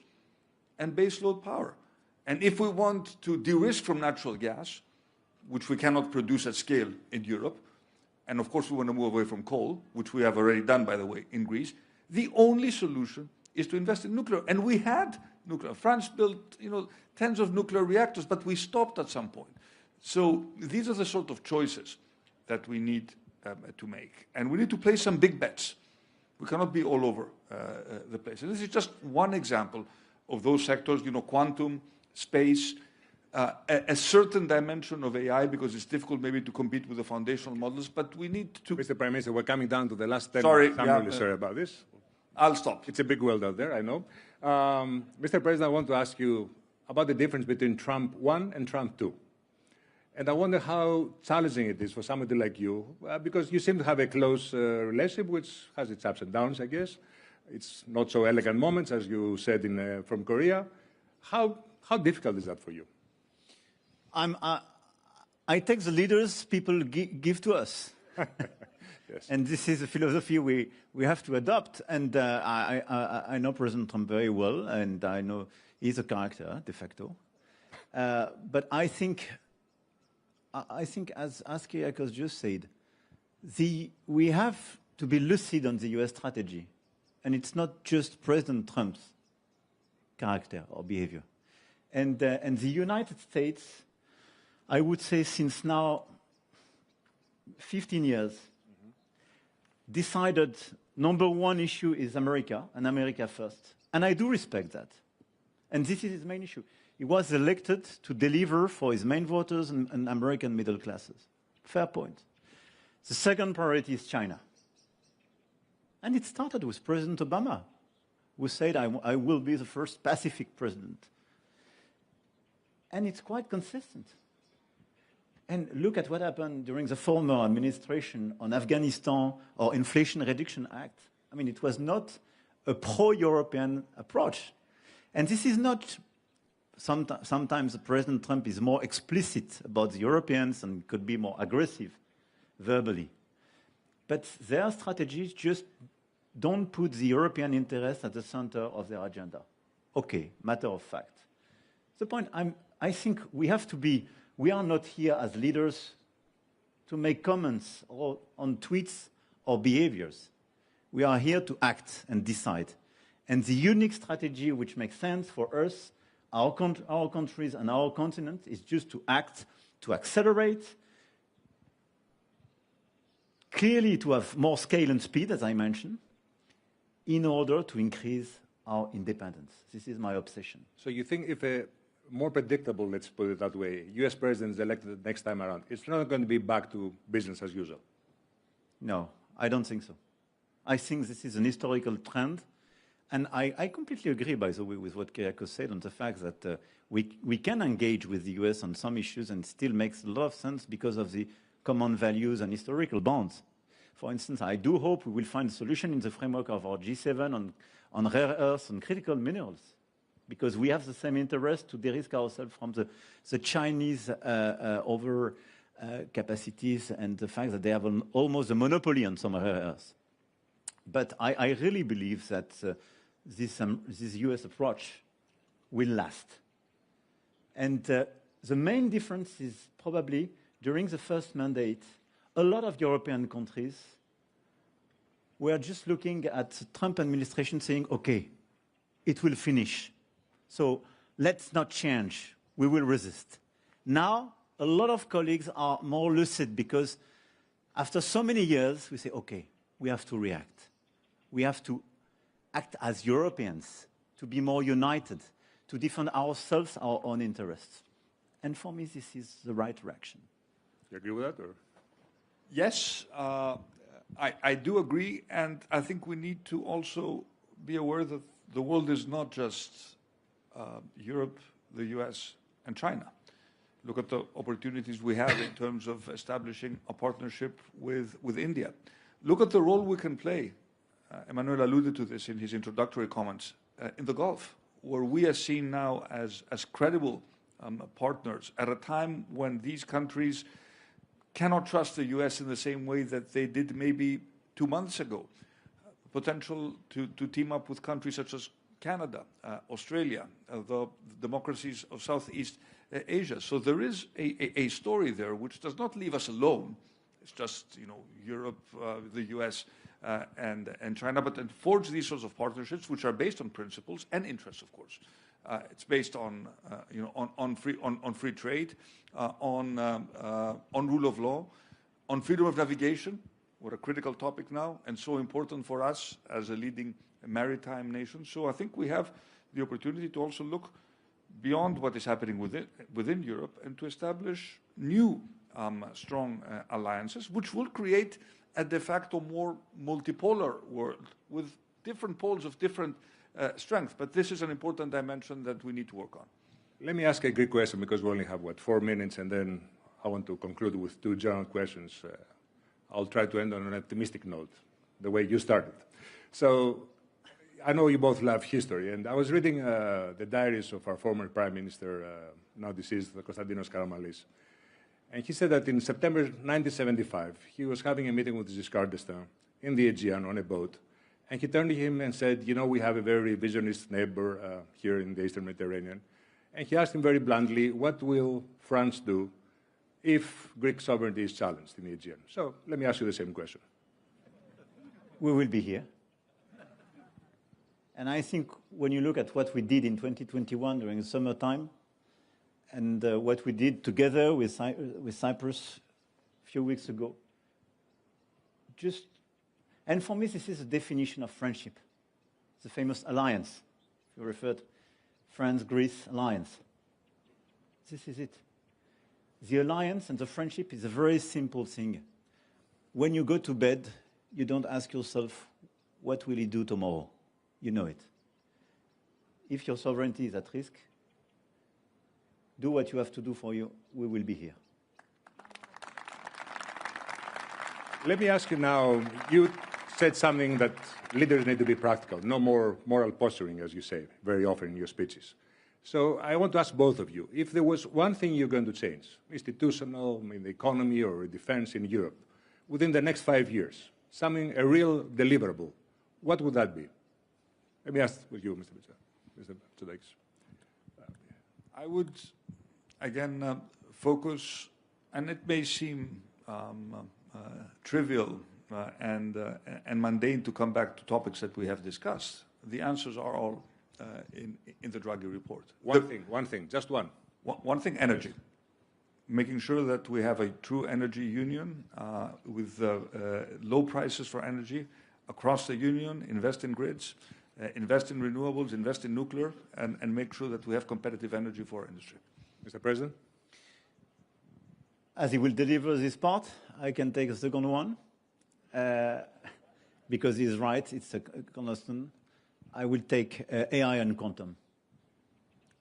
and baseload power. And if we want to de-risk from natural gas, which we cannot produce at scale in Europe, and of course we want to move away from coal, which we have already done, by the way, in Greece, the only solution is to invest in nuclear. And we had nuclear. France built, tens of nuclear reactors, but we stopped at some point. So these are the sort of choices that we need to make. And we need to place some big bets. We cannot be all over the place. And this is just one example of those sectors, quantum, space, a certain dimension of AI, because it's difficult maybe to compete with the foundational models, but we need to... Mr. Prime Minister, we're coming down to the last 10 minutes. I'm really sorry about this. I'll stop. It's a big world out there, I know. Mr. President, I want to ask you about the difference between Trump 1 and Trump 2. And I wonder how challenging it is for somebody like you, because you seem to have a close relationship, which has its ups and downs, I guess. It's not so elegant moments, as you said from Korea. How difficult is that for you? I take the leaders people give to us. Yes. And this is a philosophy we have to adopt. And I know President Trump very well, and I know he's a character, de facto. But I think, as Kyriakos just said, we have to be lucid on the US strategy. And it's not just President Trump's character or behavior. And the United States, I would say since now 15 years, decided number one issue is America, and America first. And I do respect that. And this is his main issue. He was elected to deliver for his main voters and American middle classes. Fair point. The second priority is China. And it started with President Obama, who said, I will be the first Pacific president. And it's quite consistent. And look at what happened during the former administration on Afghanistan or Inflation Reduction Act. I mean, it was not a pro-European approach. And this is not... Sometimes President Trump is more explicit about the Europeans and could be more aggressive verbally. But their strategies just don't put the European interest at the center of their agenda. Okay, matter of fact. The point, I think we have to be... We are not here as leaders to make comments on tweets or behaviors. We are here to act and decide. And the unique strategy which makes sense for us, our countries and our continent, is just to act, to accelerate, clearly to have more scale and speed, as I mentioned, in order to increase our independence. This is my obsession. So you think if a more predictable, let's put it that way, US president is elected the next time around, it's not going to be back to business as usual? No, I don't think so. I think this is an historical trend. And I completely agree, by the way, with what Kyriakos said on the fact that we can engage with the US on some issues and still makes a lot of sense because of the common values and historical bonds. For instance, I do hope we will find a solution in the framework of our G7 on rare earths and critical minerals, because we have the same interest to de-risk ourselves from the Chinese over capacities and the fact that they have almost a monopoly on some rare earths. But I really believe that this US approach will last. And the main difference is probably during the first mandate, a lot of European countries were just looking at the Trump administration saying, okay, it will finish. So let's not change. We will resist. Now, a lot of colleagues are more lucid because after so many years, we say, okay, we have to react. We have to act as Europeans, to be more united, to defend ourselves, our own interests. And for me, this is the right direction. You agree with that? Or? Yes, I do agree, and I think we need to also be aware that the world is not just Europe, the US, and China. Look at the opportunities we have in terms of establishing a partnership with India. Look at the role we can play. Emmanuel alluded to this in his introductory comments in the Gulf, where we are seen now as credible partners at a time when these countries cannot trust the US in the same way that they did maybe 2 months ago. Potential to team up with countries such as Canada, Australia, the democracies of Southeast Asia. So there is a story there which does not leave us alone. It's just, you know, Europe, the US, and China, but then forge these sorts of partnerships which are based on principles and interests, of course. It's based on, you know, on free trade, on rule of law, on freedom of navigation. What a critical topic now, and so important for us as a leading maritime nation. So I think we have the opportunity to also look beyond what is happening within Europe and to establish new strong alliances, which will create a de facto more multipolar world with different poles of different strength. But this is an important dimension that we need to work on. Let me ask a Greek question because we only have, 4 minutes, and then I want to conclude with 2 general questions. I'll try to end on an optimistic note, the way you started. So I know you both love history, and I was reading the diaries of our former Prime Minister, now deceased, Konstantinos Karamanlis. And he said that in September 1975, he was having a meeting with Giscard d'Estaing in the Aegean on a boat. And he turned to him and said, you know, we have a very visionist neighbor here in the Eastern Mediterranean. And he asked him very bluntly, what will France do if Greek sovereignty is challenged in the Aegean? So let me ask you the same question. We will be here. And I think when you look at what we did in 2021 during the summertime, and what we did together with Cyprus a few weeks ago, and for me, this is a definition of friendship. The famous alliance. You referred France-Greece alliance. This is it. The alliance and the friendship is a very simple thing. When you go to bed, you don't ask yourself, what will he do tomorrow? You know it. If your sovereignty is at risk, do what you have to do for you. We will be here. Let me ask you now, you said something that leaders need to be practical, no more moral posturing, as you say very often in your speeches. So I want to ask both of you, if there was one thing you're going to change, institutional, in the economy or defense in Europe, within the next 5 years, something, a real deliverable, what would that be? Let me ask with you, Mr. Mitsotakis. I would, again, focus, and it may seem trivial and mundane to come back to topics that we have discussed. The answers are all in the Draghi report. One thing, just one. One thing, energy. Making sure that we have a true energy union with low prices for energy across the union, invest in grids, invest in renewables, invest in nuclear, and make sure that we have competitive energy for our industry. Mr. President? As he will deliver this part, I can take the second one. Because he's right, it's a constant. I will take AI and quantum.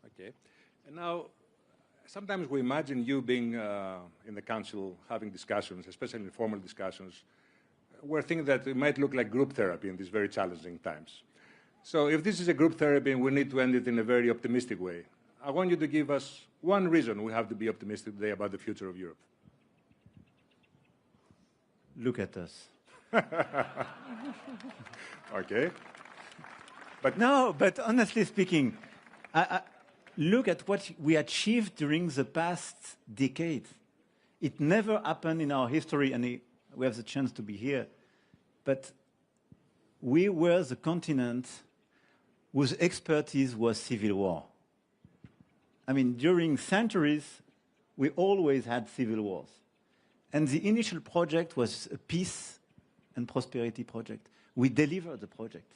Okay. And now, sometimes we imagine you being in the Council, having discussions, especially informal discussions, we're thinking that it might look like group therapy in these very challenging times. So if this is a group therapy and we need to end it in a very optimistic way, I want you to give us one reason we have to be optimistic today about the future of Europe. Look at us. Okay. But honestly speaking, look at what we achieved during the past decade. It never happened in our history, and we have the chance to be here. But we were the continent whose expertise was civil war. I mean, during centuries, we always had civil wars. And the initial project was a peace and prosperity project. We delivered the project.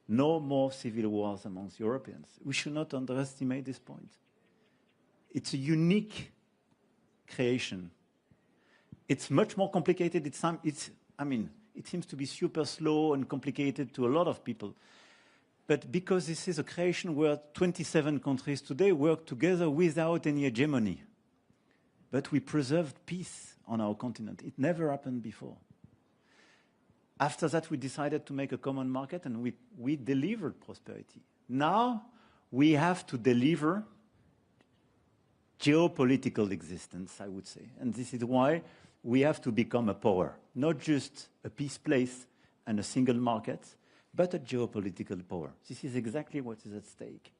No more civil wars amongst Europeans. We should not underestimate this point. It's a unique creation. It's much more complicated. It seems to be super slow and complicated to a lot of people. But because this is a creation where 27 countries today work together without any hegemony. But we preserved peace on our continent. It never happened before. After that, we decided to make a common market, and we delivered prosperity. Now, we have to deliver geopolitical existence, I would say. And this is why we have to become a power, not just a peace place and a single market, but a geopolitical power. This is exactly what is at stake.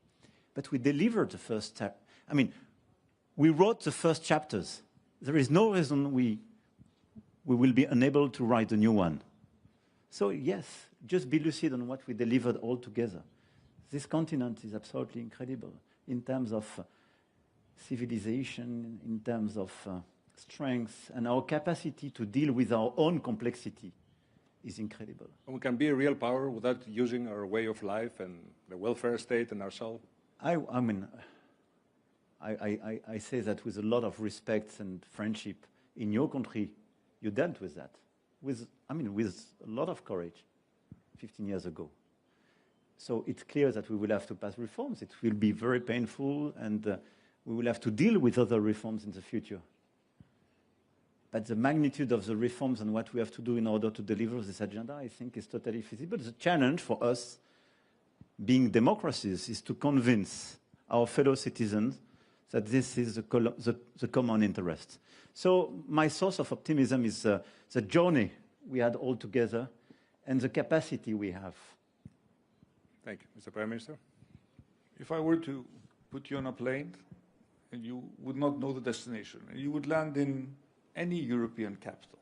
But we delivered the first step. I mean, we wrote the first chapters. There is no reason we will be unable to write a new one. So yes, just be lucid on what we delivered all together. This continent is absolutely incredible in terms of civilization, in terms of strength, and our capacity to deal with our own complexity is incredible. And we can be a real power without using our way of life and the welfare state and ourselves. I say that with a lot of respect and friendship. In your country, you dealt with that, with a lot of courage 15 years ago. So it's clear that we will have to pass reforms. It will be very painful, and we will have to deal with other reforms in the future. But the magnitude of the reforms and what we have to do in order to deliver this agenda, I think, is totally feasible. The challenge for us, being democracies, is to convince our fellow citizens that this is the common interest. So my source of optimism is the journey we had all together and the capacity we have. Thank you. Mr. Prime Minister? If I were to put you on a plane and you would not know the destination, and you would land in any European capital,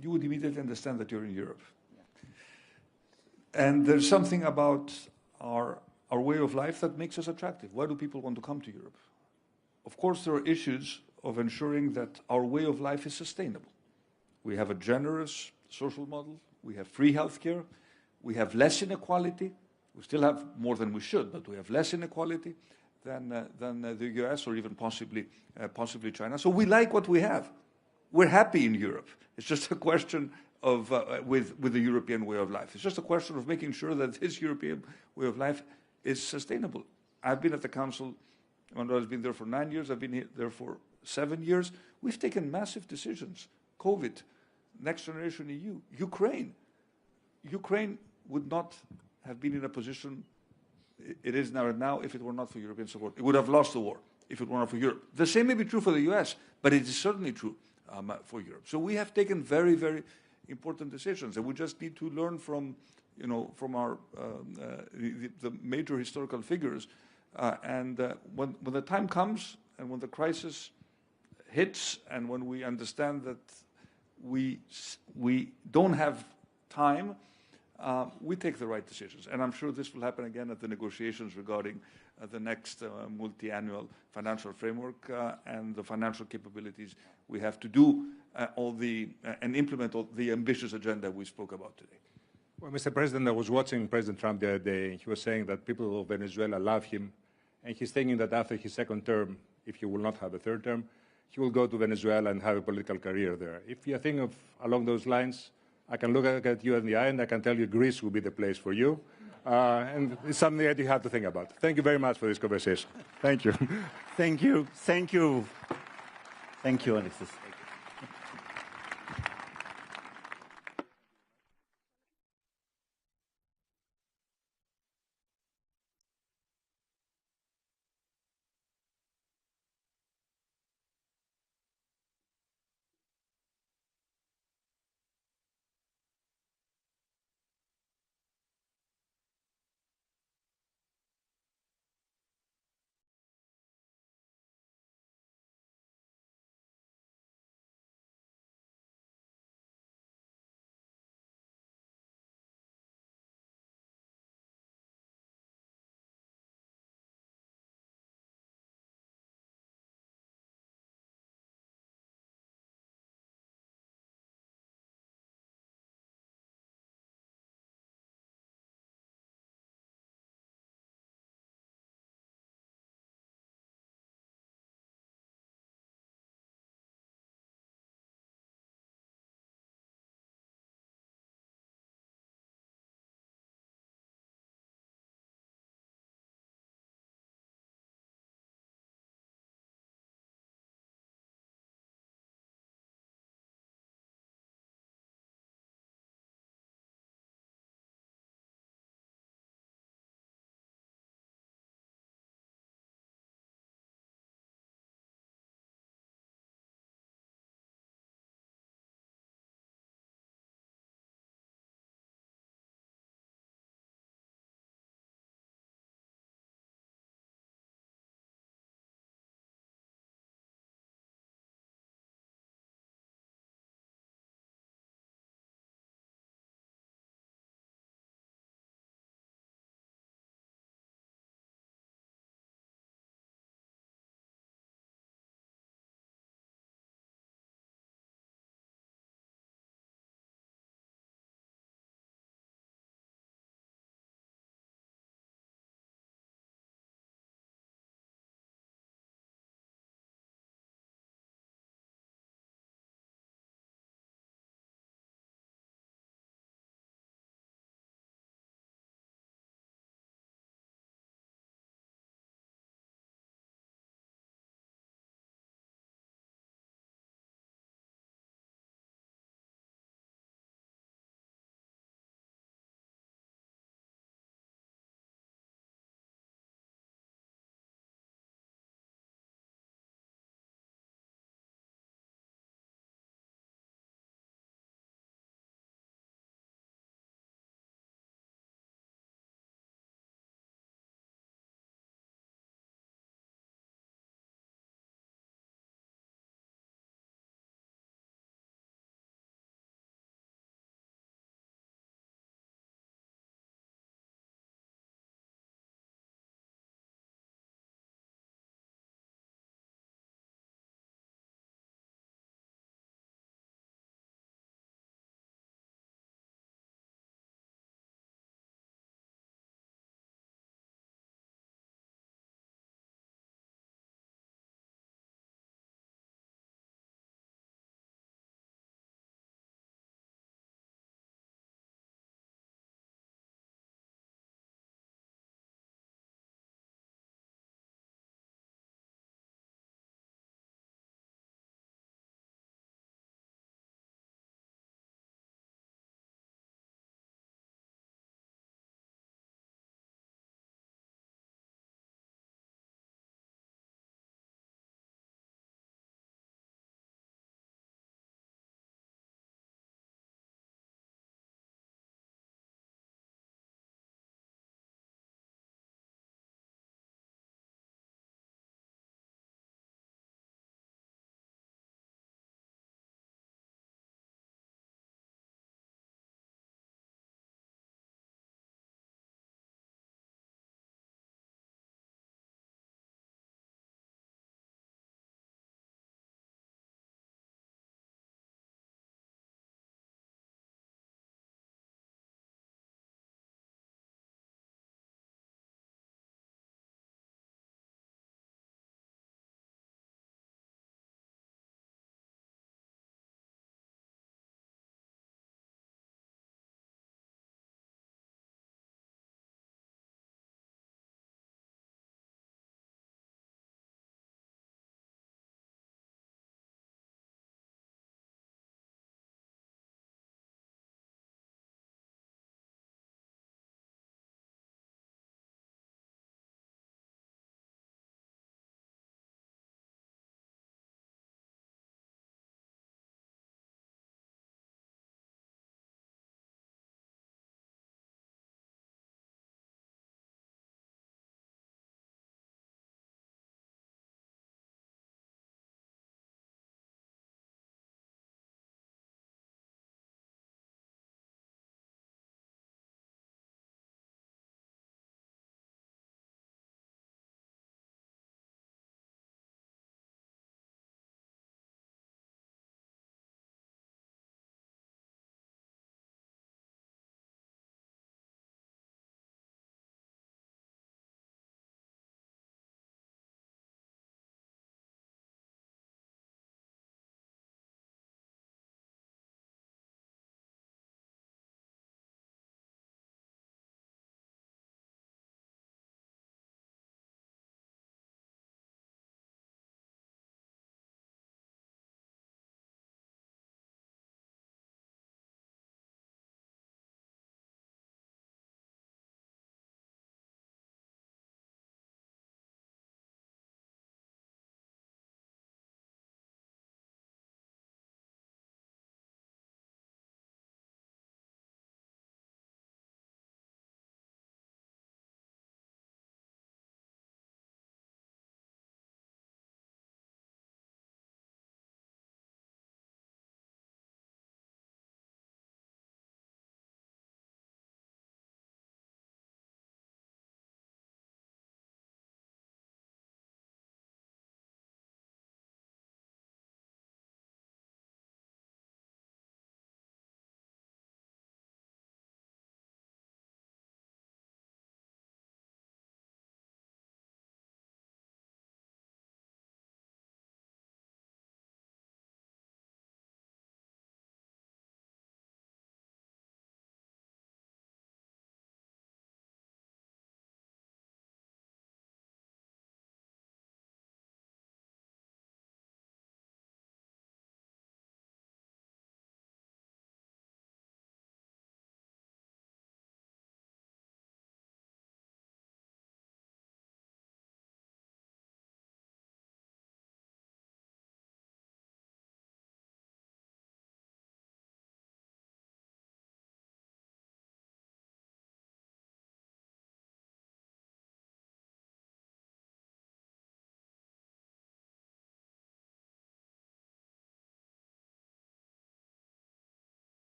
you would immediately understand that you're in Europe. Yeah. And there's something about our way of life that makes us attractive. Why do people want to come to Europe? Of course, there are issues of ensuring that our way of life is sustainable. We have a generous social model. We have free healthcare. We have less inequality. We still have more than we should, but we have less inequality than the US or even possibly China. So we like what we have. We're happy in Europe. It's just a question of with the European way of life. It's just a question of making sure that this European way of life is sustainable. I've been at the Council. Emmanuel has been there for 9 years. I've been there for 7 years. We've taken massive decisions. COVID, Next Generation EU, Ukraine. Ukraine would not have been in a position it is now if it were not for European support. It would have lost the war if it were not for Europe. The same may be true for the US, but it is certainly true for Europe. So we have taken very, very important decisions, and we just need to learn from our the major historical figures. When the time comes and when the crisis hits and when we understand that we don't have time, we take the right decisions. And I'm sure this will happen again at the negotiations regarding the next multi-annual financial framework and the financial capabilities we have to do and implement all the ambitious agenda we spoke about today. Well, Mr. President, I was watching President Trump the other day. He was saying that people of Venezuela love him, and he's thinking that after his second term, if he will not have a third term, he will go to Venezuela and have a political career there. If you think of along those lines, I can look at you in the eye and I can tell you Greece will be the place for you. And it's something that you have to think about. Thank you very much for this conversation. Thank you. Thank you. Thank you. Thank you, Alexis.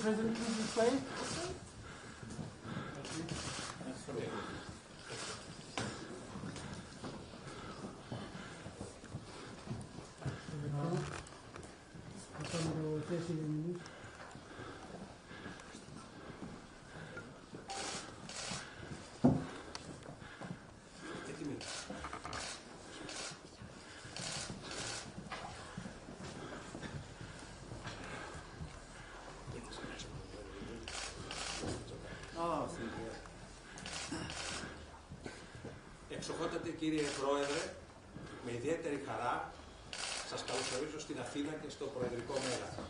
President, please explain. Εξοχότατε κύριε Πρόεδρε, με ιδιαίτερη χαρά σας καλωσορίζω στην Αθήνα και στο Προεδρικό Μέγαρο.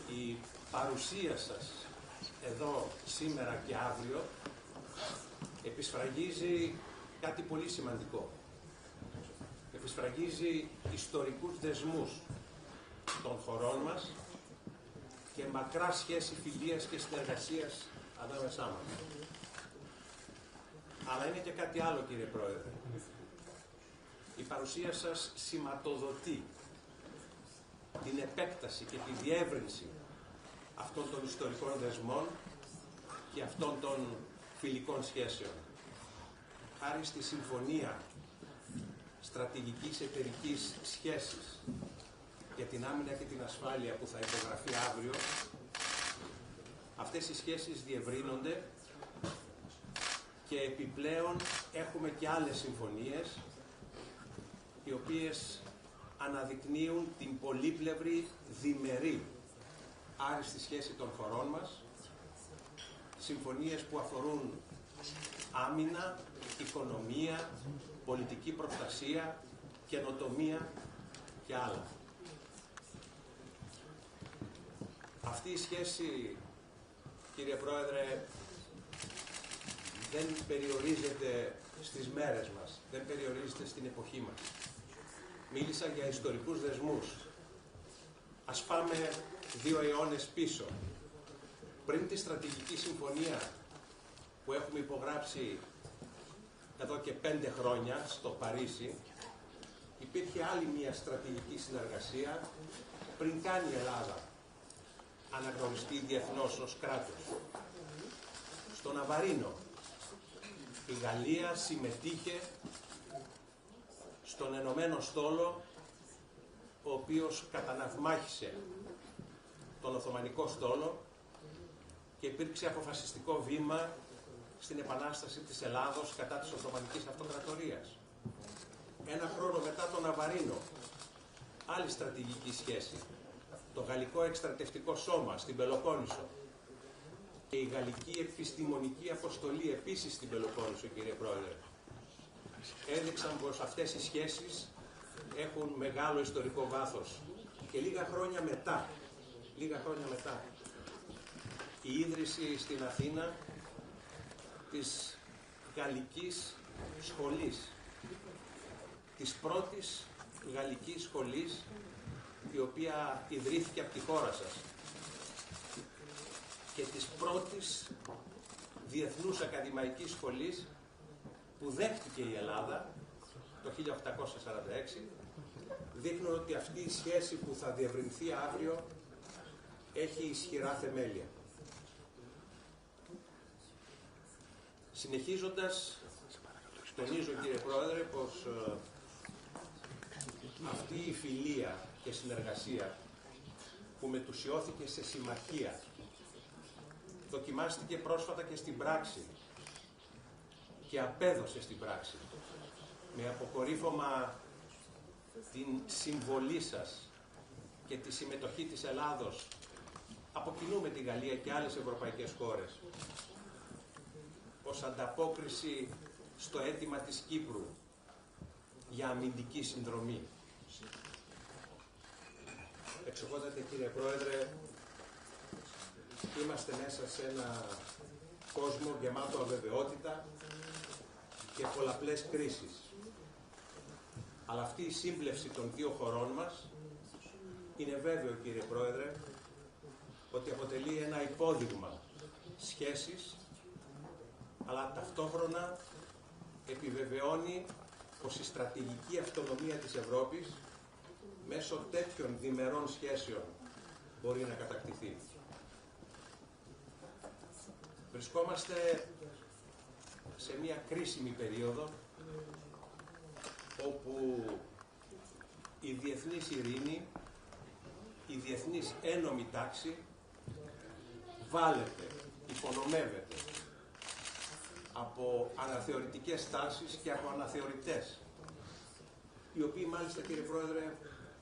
Η παρουσία σας εδώ σήμερα και αύριο επισφραγίζει κάτι πολύ σημαντικό. Επισφραγίζει ιστορικούς δεσμούς των χωρών μας και μακρά σχέση φιλίας και συνεργασίας ανάμεσά μας. Αλλά είναι και κάτι άλλο, κύριε Πρόεδρε. Η παρουσία σας σηματοδοτεί την επέκταση και τη διεύρυνση αυτών των ιστορικών δεσμών και αυτών των φιλικών σχέσεων. Χάρη στη συμφωνία στρατηγικής εταιρικής σχέσης για την άμυνα και την ασφάλεια που θα υπογραφεί αύριο, αυτές οι σχέσεις διευρύνονται και επιπλέον έχουμε και άλλες συμφωνίες οι οποίες αναδεικνύουν την πολύπλευρη διμερή άριστη σχέση των χωρών μας, συμφωνίες που αφορούν άμυνα, οικονομία, πολιτική προστασία, καινοτομία και άλλα. Αυτή η σχέση, κύριε Πρόεδρε, δεν περιορίζεται στις μέρες μας, δεν περιορίζεται στην εποχή μας. Μίλησα για ιστορικούς δεσμούς. Ας πάμε 2 αιώνες πίσω. Πριν τη στρατηγική συμφωνία που έχουμε υπογράψει εδώ και 5 χρόνια στο Παρίσι, υπήρχε άλλη μια στρατηγική συνεργασία πριν καν η Ελλάδα αναγνωριστεί διεθνώς ως κράτος. Στο Ναβαρίνο η Γαλλία συμμετείχε στον Ενωμένο Στόλο, ο οποίος καταναυμάχισε τον Οθωμανικό Στόλο και υπήρξε αποφασιστικό βήμα στην επανάσταση της Ελλάδος κατά της Οθωμανικής Αυτοκρατορίας. 1 χρόνο μετά τον Ναβαρίνο, άλλη στρατηγική σχέση, το Γαλλικό Εκστρατευτικό Σώμα στην Πελοπόννησο και η Γαλλική Επιστημονική Αποστολή επίσης στην Πελοπόννησο, κύριε Πρόεδρε, έδειξαν πως αυτές οι σχέσεις έχουν μεγάλο ιστορικό βάθος. Και λίγα χρόνια μετά, η ίδρυση στην Αθήνα της Γαλλικής Σχολής, της πρώτης Γαλλικής Σχολής, η οποία ιδρύθηκε από τη χώρα σας, και της πρώτης Διεθνούς Ακαδημαϊκής Σχολής που δέχτηκε η Ελλάδα το 1846, δείχνουν ότι αυτή η σχέση που θα διευρυνθεί αύριο έχει ισχυρά θεμέλια. Συνεχίζοντας, τονίζω, κύριε Πρόεδρε, πως αυτή η φιλία και συνεργασία που μετουσιώθηκε σε συμμαχία δοκιμάστηκε πρόσφατα και στην πράξη και απέδωσε στην πράξη, με αποκορύφωμα την συμβολή σας και τη συμμετοχή της Ελλάδος από κοινού με τη Γαλλία και άλλες ευρωπαϊκές χώρες ως ανταπόκριση στο αίτημα της Κύπρου για αμυντική συνδρομή. Εξοχότατε, κύριε Πρόεδρε, είμαστε μέσα σε ένα κόσμο γεμάτο αβεβαιότητα και πολλαπλές κρίσεις. Αλλά αυτή η σύμπλευση των δύο χωρών μας είναι βέβαιο, κύριε Πρόεδρε, ότι αποτελεί ένα υπόδειγμα σχέσης, αλλά ταυτόχρονα επιβεβαιώνει πως η στρατηγική αυτονομία της Ευρώπης μέσω τέτοιων διμερών σχέσεων μπορεί να κατακτηθεί. Βρισκόμαστε σε μια κρίσιμη περίοδο όπου η διεθνής ειρήνη, η διεθνής ένομη τάξη βάλεται, υπονομεύεται από αναθεωρητικές τάσεις και από αναθεωρητές, οι οποίοι μάλιστα, κύριε Πρόεδρε,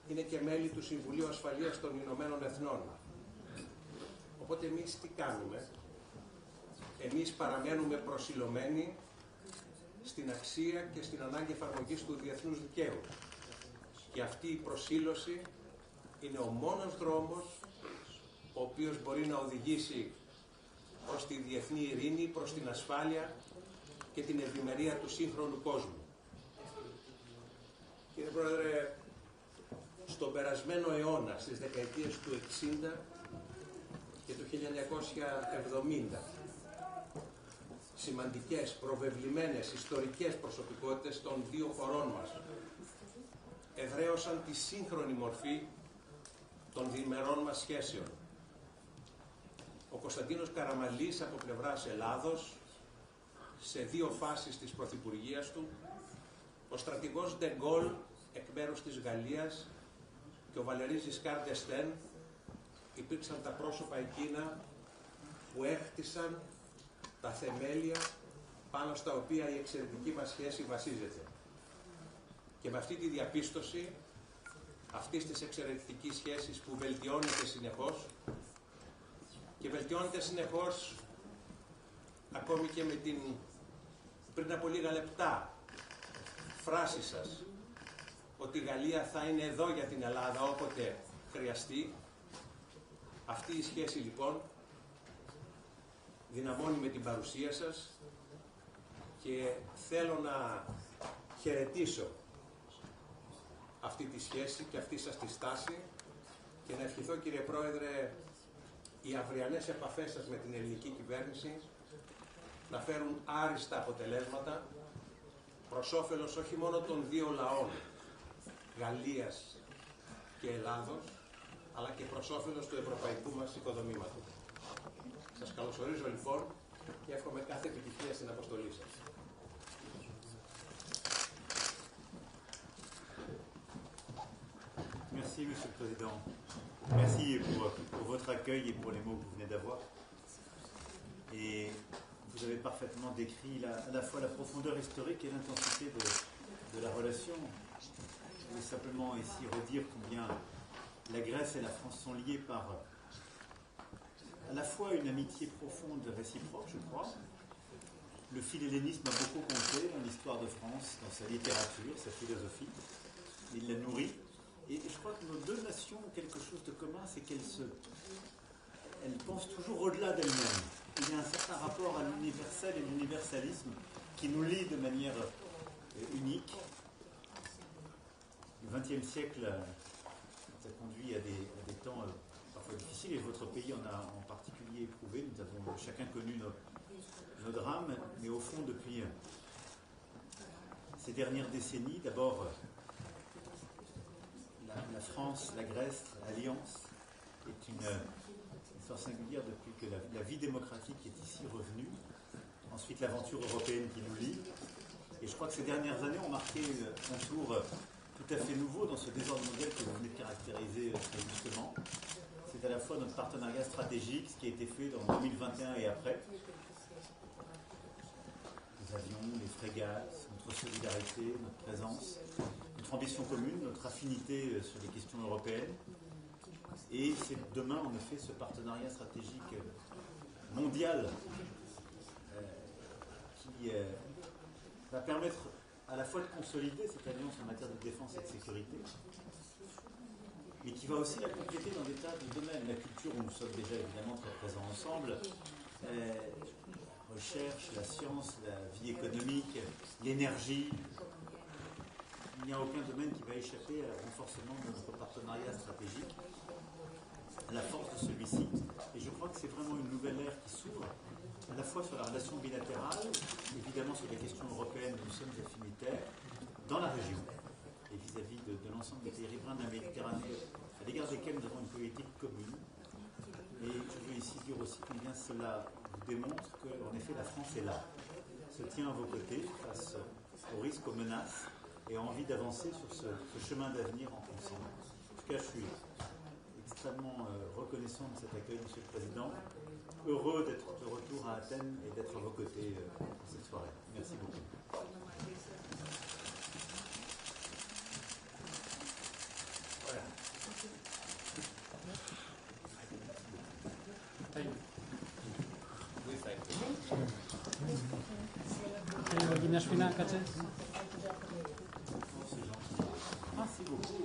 είναι και μέλη του Συμβουλίου Ασφαλείας των Ηνωμένων Εθνών. Οπότε εμείς τι κάνουμε? Εμείς παραμένουμε προσιλωμένοι στην αξία και στην ανάγκη εφαρμογής του διεθνούς δικαίου. Και αυτή η προσήλωση είναι ο μόνος δρόμος ο οποίος μπορεί να οδηγήσει προς τη διεθνή ειρήνη, προς την ασφάλεια και την ευημερία του σύγχρονου κόσμου. Κύριε Πρόεδρε, στον περασμένο αιώνα, στις δεκαετίες του 60 και του 1970, σημαντικές, προβεβλημένες, ιστορικές προσωπικότητες των δύο χωρών μας εδραίωσαν τη σύγχρονη μορφή των διμερών μας σχέσεων. Ο Κωνσταντίνος Καραμανλής από πλευράς Ελλάδος, σε δύο φάσεις της πρωθυπουργίας του, ο στρατηγός Ντε Γκόλ εκ μέρους της Γαλλίας και ο Βαλερί Ζισκάρ ντ'Εστέν υπήρξαν τα πρόσωπα εκείνα που έχτισαν τα θεμέλια πάνω στα οποία η εξαιρετική μας σχέση βασίζεται. Και με αυτή τη διαπίστωση αυτής της εξαιρετικής σχέσης που βελτιώνεται συνεχώς και βελτιώνεται συνεχώς ακόμη και με την πριν από λίγα λεπτά φράση σας ότι η Γαλλία θα είναι εδώ για την Ελλάδα όποτε χρειαστεί. Αυτή η σχέση λοιπόν δυναμώνει με την παρουσία σας και θέλω να χαιρετήσω αυτή τη σχέση και αυτή σας τη στάση και να ευχηθώ, κύριε Πρόεδρε, οι αυριανές επαφές σας με την ελληνική κυβέρνηση να φέρουν άριστα αποτελέσματα προς όφελος όχι μόνο των δύο λαών, Γαλλίας και Ελλάδος, αλλά και προς όφελος του ευρωπαϊκού μας οικοδομήματος. Σας καλωσορίζω λοιπόν και εύχομαι κάθε επιτυχία στην αποστολή σας. Merci, Monsieur le Président. Merci pour votre accueil et pour les mots que vous venez d'avoir. Et vous avez parfaitement décrit à la fois la profondeur historique et l'intensité de la relation. Je voulais simplement ici redire combien la Grèce et la France sont liées par à la fois une amitié profonde et réciproque, je crois. Le philhellénisme a beaucoup compté dans l'histoire de France, dans sa littérature, sa philosophie. Il la nourrit. Et je crois que nos deux nations ont quelque chose de commun, c'est qu'elles pensent toujours au-delà d'elles-mêmes. Il y a un certain rapport à l'universel et l'universalisme qui nous lie de manière unique. Le XXe siècle a conduit à des temps parfois difficiles, et votre pays en a en particulier éprouvé. Nous avons chacun connu nos drames, mais au fond, depuis ces dernières décennies, d'abord la France, la Grèce, l'Alliance est une histoire singulière depuis que la vie démocratique est ici revenue. Ensuite, l'aventure européenne qui nous lie. Et je crois que ces dernières années ont marqué un tour tout à fait nouveau dans ce désordre mondial que vous venez de caractériser très justement. C'est à la fois notre partenariat stratégique, ce qui a été fait dans 2021 et après. Les avions, les frégates, notre solidarité, notre présence, notre ambition commune, notre affinité sur les questions européennes. Et c'est demain, en effet, ce partenariat stratégique mondial qui va permettre à la fois de consolider cette alliance en matière de défense et de sécurité, mais qui va aussi la compléter dans des tas de domaines. La culture, où nous sommes déjà évidemment très présents ensemble, recherche, la science, la vie économique, l'énergie. Il n'y a aucun domaine qui va échapper au renforcement de notre partenariat stratégique, à la force de celui-ci. Et je crois que c'est vraiment une nouvelle ère qui s'ouvre, à la fois sur la relation bilatérale, évidemment sur les questions européennes où nous sommes affinitaires, dans la région, et vis-à-vis de l'ensemble des pays riverains de la Méditerranée, à l'égard desquels nous avons une politique commune. Et je veux ici dire aussi combien cela vous démontre que, en effet, la France est là, se tient à vos côtés face aux risques, aux menaces, et a envie d'avancer sur ce chemin d'avenir ensemble. En tout cas, je suis extrêmement reconnaissant de cet accueil, Monsieur le Président. Heureux d'être de retour à Athènes et d'être à vos côtés pour cette soirée. Merci beaucoup. Voilà. Merci beaucoup.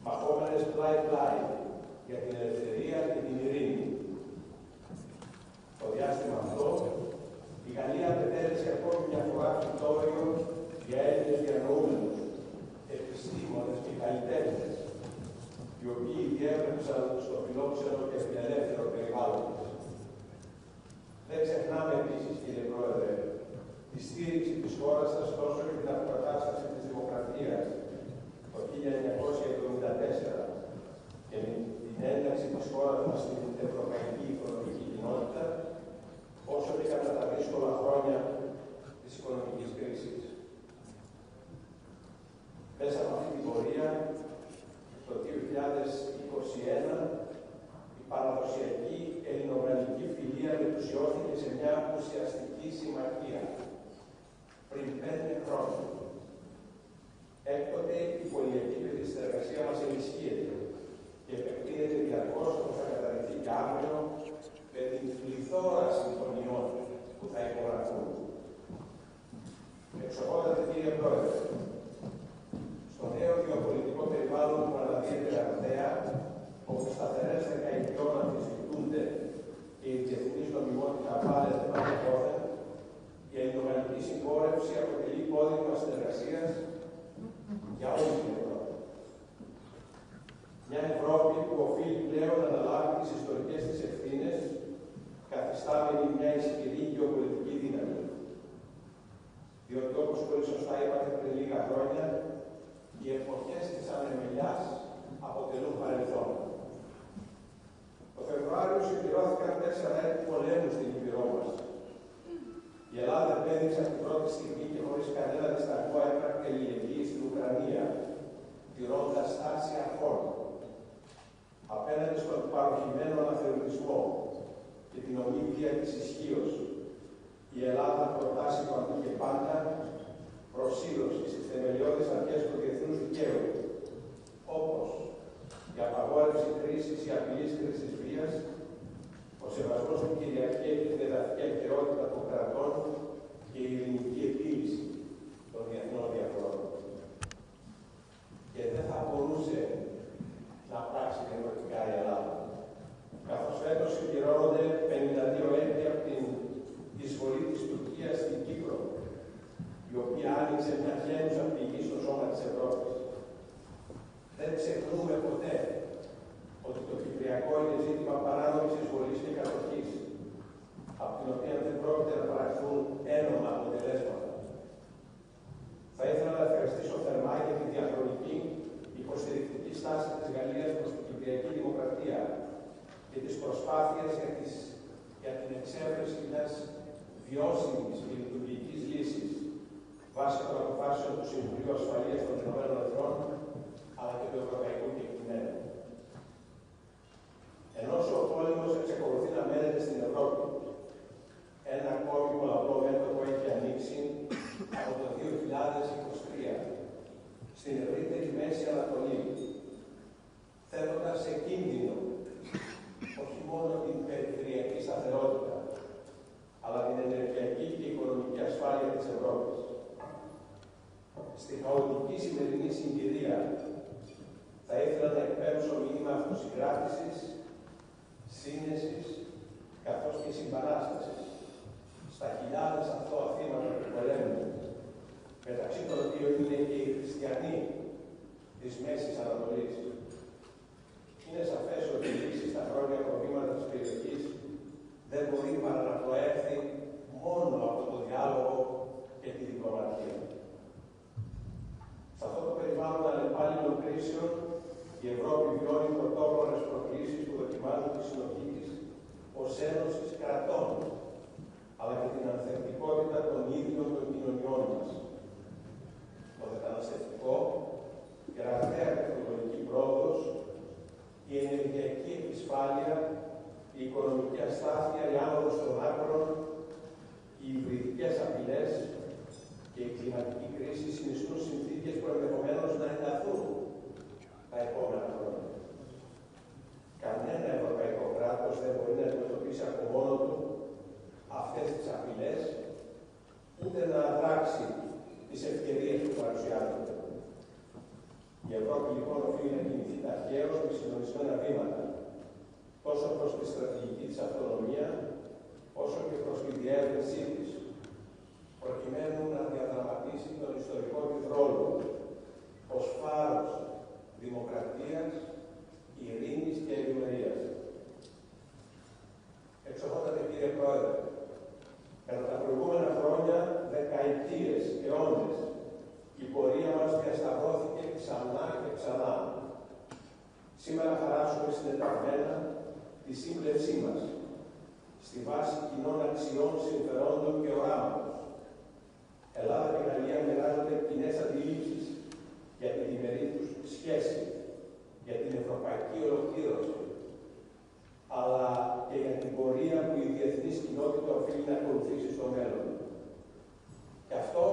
μαχόμενες πλάι-πλάι για την ελευθερία και την ειρήνη. κύριε Πρόεδρε, τη στήριξη της χώρας σας τόσο και την αποκατάσταση της δημοκρατίας το 1974 και την ένταξη της χώρας μας στην Ευρωπαϊκή Οικονομική Κοινότητα, όσο και κατά τα δύσκολα χρόνια της οικονομικής κρίσης. Μέσα από αυτή την πορεία, το 2021, η παραδοσιακή ελληνογαλλική φιλία μετουσιώθηκε σε μια ουσιαστική συμμαχία πριν 5 χρόνια. Έκτοτε η πολυεπίπεδη συνεργασία μας ενισχύεται και επεκτείνεται διαρκώς, όπως θα καταδειχθεί και αύριο, με την πληθώρα συμφωνιών που θα υπογραφούν. Εξοχότατε κύριε Πρόεδρε, στο νέο γεωπολιτικό περιβάλλον που αναδύεται ραγδαία, όπου σταθερές δεκαετιών αμφισβητούνται και η διεθνής νομιμότητα βάλεται πάνω πόδεν, η ελληνογαλλική συμπόρευση αποτελεί υπόδειγμα συνεργασίας για όλη την Ευρώπη. Μια Ευρώπη που οφείλει πλέον να αναλάβει τις ιστορικές της ευθύνες, καθιστάμενη μια ισχυρή γεωπολιτική δύναμη. Διότι όπως πολύ σωστά είπατε πριν λίγα χρόνια, οι εποχές της ανεμελιάς αποτελούν παρελθόν. Το Φεβρουάριο συμπληρώθηκαν 4 έτη πολέμου στην Ήπειρό μας. Η Ελλάδα επέδειξε από την πρώτη στιγμή και χωρίς κανένα δισταγμό έπρακτε αλληλεγγύη στην Ουκρανία, τηρώντας στάση αρχών. Απέναντι στον παροχημένο αναθεωρητισμό και την ομοίβια της ισχύως, η Ελλάδα προτάσει παντού και πάντα προσήλωση στις θεμελιώδεις αρχές του διεθνούς δικαίου, όπως η απαγόρευση κρίσης ή απειλής χρήσης βίας, ο σεβασμός στην κυριαρχία και την εδαφική ακεραιότητα των κρατών και η ειρηνική επίλυση των διεθνών διαφορών. Και δεν θα μπορούσε να πράξει διαφορετικά η Ελλάδα. Καθώς φέτος συμπληρώνονται 52 έτη από την εισβολή της Τουρκίας στην Κύπρο, η οποία άνοιξε μια χένουσα πηγή στο σώμα της Ευρώπης. Δεν ξεχνούμε ποτέ ότι το Κυπριακό είναι ζήτημα παράνομης εισβολής και κατοχής, από την οποία δεν πρόκειται να παραχθούν ένομα αποτελέσματα. Θα ήθελα να ευχαριστήσω θερμά για τη διαχρονική υποστηρικτική στάση της Γαλλίας προς την Κυπριακή Δημοκρατία και τις προσπάθειες για την εξέβρεση μιας βιώσιμης και λειτουργικής λύσης βάσει των αποφάσεων του Συμβουλίου Ασφαλείας των Ηνωμένων Εθνών αλλά και του Ευρωπαϊκού Κεκτημένου. Ενώ ο πόλεμος εξακολουθεί να μένεται στην Ευρώπη, ένα ακόμη πολλαπλό μέτωπο έχει ανοίξει από το 2023 στην ευρύτερη Μέση Ανατολή, θέτοντας σε κίνδυνο όχι μόνο την περιφερειακή σταθερότητα, αλλά την ενεργειακή και οικονομική ασφάλεια της Ευρώπης. Στη χαοτική σημερινή συγκυρία θα ήθελα να εκπέμψω μήνυμα αυτοσυγκράτησης, σύνεσης, καθώς και συμπαράστασης στα χιλιάδες αθώα θύματα του πολέμου, μεταξύ των οποίων είναι και οι χριστιανοί της Μέσης Ανατολής. Είναι σαφές ότι η λύση στα χρόνια προβλήματα της περιοχής δεν μπορεί παρά να προέρθει μόνο από το διάλογο και τη διπλωματία. Σε αυτό το περιβάλλον αλλεπάλληλων κρίσεων, η Ευρώπη βιώνει πρωτόγνωρες προκλήσεις που δοκιμάζουν τη συνοχή της ως ένωσης κρατών, αλλά και την ανθεκτικότητα των ίδιων των κοινωνιών μας. Το μεταναστευτικό, η ραγδαία τεχνολογική πρόοδος, η ενεργειακή επισφάλεια, η οικονομική αστάθεια, η άνοδος των άκρων, οι υβριδικές απειλές και η κλιματική κρίση συνιστούν συνθήκες που ενδεχομένως να ενταθούν τα επόμενα χρόνια. Κανένα ευρωπαϊκό κράτος δεν μπορεί να αντιμετωπίσει από μόνο του αυτές τις απειλές, ούτε να αδράξει τις ευκαιρίες που παρουσιάζονται. Η Ευρώπη λοιπόν οφείλει να κινηθεί ταχαίως με συντονισμένα βήματα, τόσο προς τη στρατηγική της αυτονομία, όσο και προς τη διεύρυνσή της, προκειμένου να διαδραματίσει τον ιστορικό της ρόλο ως φάρος δημοκρατίας, ειρήνης και ευημερίας. Εξοχότατε κύριε Πρόεδρε, κατά τα τη σύμπλευσή μας, στη βάση κοινών αξιών, συμφερόντων και οράματος. Ελλάδα και Γαλλία μοιράζονται κοινές αντιλήψεις για τη διμερή τους σχέση, για την ευρωπαϊκή ολοκλήρωση, αλλά και για την πορεία που η διεθνής κοινότητα οφείλει να ακολουθήσει στο μέλλον. Και αυτό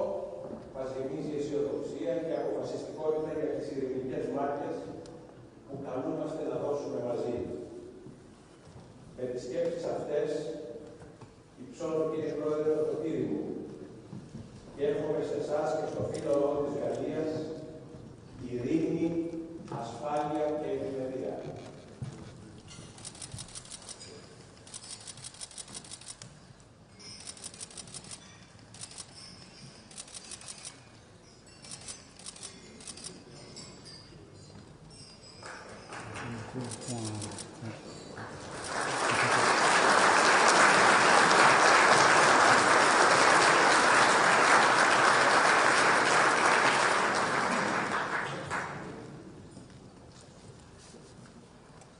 μας γεμίζει αισιοδοξία και αποφασιστικότητα για τις ειρηνικές μάχες που καλούμαστε να δώσουμε μαζί. Με τις σκέψεις αυτές, υψώνω, κύριε Πρόεδρε, το ποτήρι μου και εύχομαι σε εσάς και στο φίλο λαό της Γαλλίας ειρήνη, ασφάλεια και ευημερία.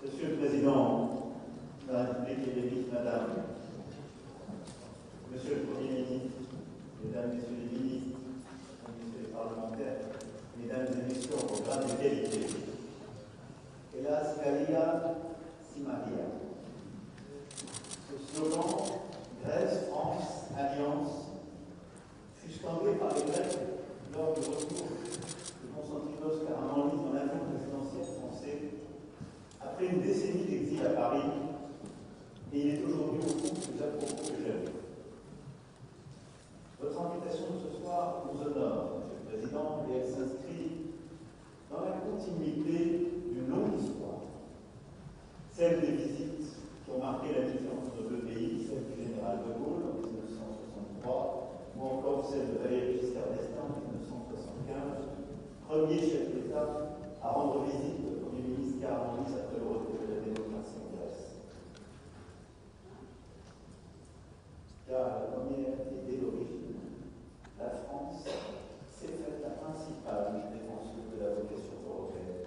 Monsieur le Président de la République émérite, Madame, Monsieur le Premier ministre, Mesdames, Messieurs les ministres, Messieurs les parlementaires, Mesdames et Messieurs au programme d'égalité. Hélas, Galia, si Maria. Ce slogan, Grèce, France, Alliance, fut scandé par les Grecs lors du retour de Constantinos Karamanlis dans l'avion présidentiel français après une décennie d'exil à Paris, et il est aujourd'hui au fond plus à propos que jamais. Votre invitation de ce soir nous honore, Monsieur le Président, et elle s'inscrit dans la continuité d'une longue histoire, celle des visites qui ont marqué la différence de deux pays, celle du général de Gaulle en 1963, ou encore celle de Valéry Giscard d'Estaing en 1975, premier chef d'État à rendre visite au Premier ministre Karamanlis après le retour de la démocratie en Grèce. Car la première idée d'origine, la France s'est faite la principale défenseuse de la vocation européenne.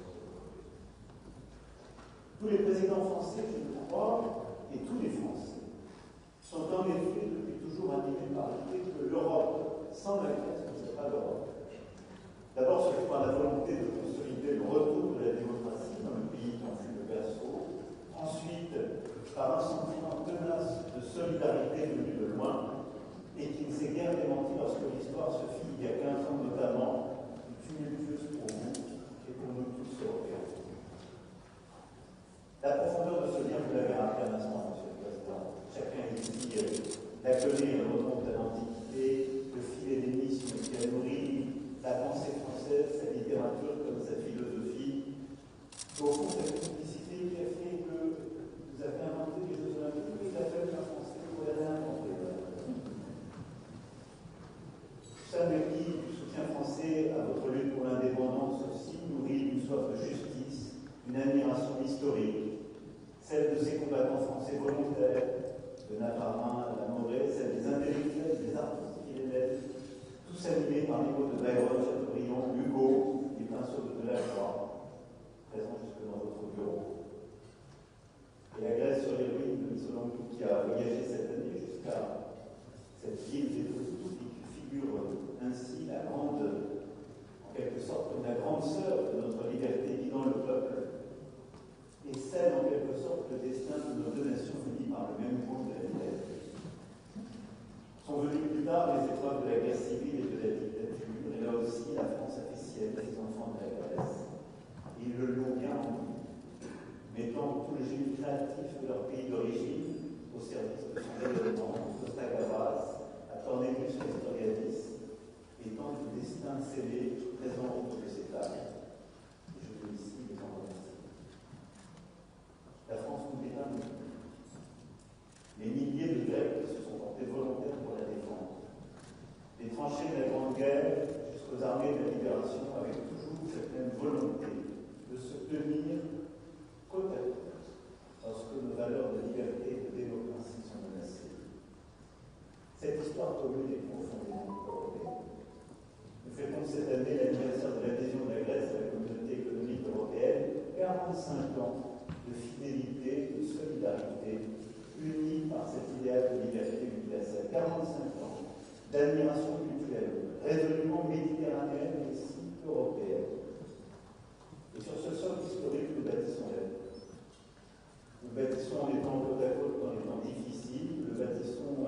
Tous les présidents français, je le crois, et tous les Français, sont en effet depuis toujours animés par l'idée que l'Europe, sans la Grèce, ne serait pas l'Europe. D'abord, ce fut par la volonté de consolider le retour de la démocratie dans le pays qui en fut le berceau. Ensuite, par un sentiment tenace de solidarité venu de loin et qui ne s'est guère démenti lorsque l'histoire se fit il y a 15 ans notamment, tumultueuse pour vous et pour nous tous européens. La profondeur de ce lien, vous l'avez rappelé un instant, Monsieur le Président. Chacun ici l'a connu, le remonte à l'Antiquité, le filet d'énigmes qui a nourri la pensée française, sa littérature comme sa philosophie. Au fond, cette complicité qui a fait que vous avez inventé les Jeux Olympiques, il a fallu un Français pour les réinventer. Ça me dit du soutien français à votre lutte pour l'indépendance aussi nourrit une soif de justice, une admiration historique, celle de ces combattants français volontaires, de Navarin à la Morée, celle des intellectuels, des artistes qui les mettent, tous animés par les mots de Byron, Chateaubriand, Hugo, les pinceaux de Delacroix, présents jusque dans votre bureau. Et la Grèce sur les ruines de Missolonghi qui a voyagé cette année jusqu'à cette ville qui figure ainsi la grande, en quelque sorte, comme la grande sœur de notre liberté guidant le peuple, et celle, en quelque sorte, le destin de nos deux nations unies par le même groupe de la liberté. Sont venues plus tard les épreuves de la guerre civile et de la dictature, et là aussi la France a fait sienne les enfants de la Grèce. Ils le louent bien en nous, mettant tout le génie créatif de leur pays d'origine au service de son développement, Costa Gavras, à Cornelius Castoriadis, et tant de destins scellés présents autour de ces tables. Et je veux ici les en remercier. La France nous est un nous. Les milliers de Grecs qui se sont portés volontaires pour la défendre. Les tranchées de la Grande Guerre jusqu'aux armées de la libération avec toujours cette même volonté de se tenir côte à côte lorsque nos valeurs de liberté et de démocratie sont menacées. Cette histoire commune est profondément européenne. Nous fêtons cette année l'anniversaire de l'adhésion de la Grèce à la communauté économique européenne, 45 ans de fidélité, de solidarité solidarité, unis par cet idéal de liberté universelle. 45 ans d'admiration mutuelle, résolument méditerranéenne et si européenne. Et sur ce sol historique, nous bâtissons la vie. Nous bâtissons en étant côte à côte dans les temps difficiles, nous bâtissons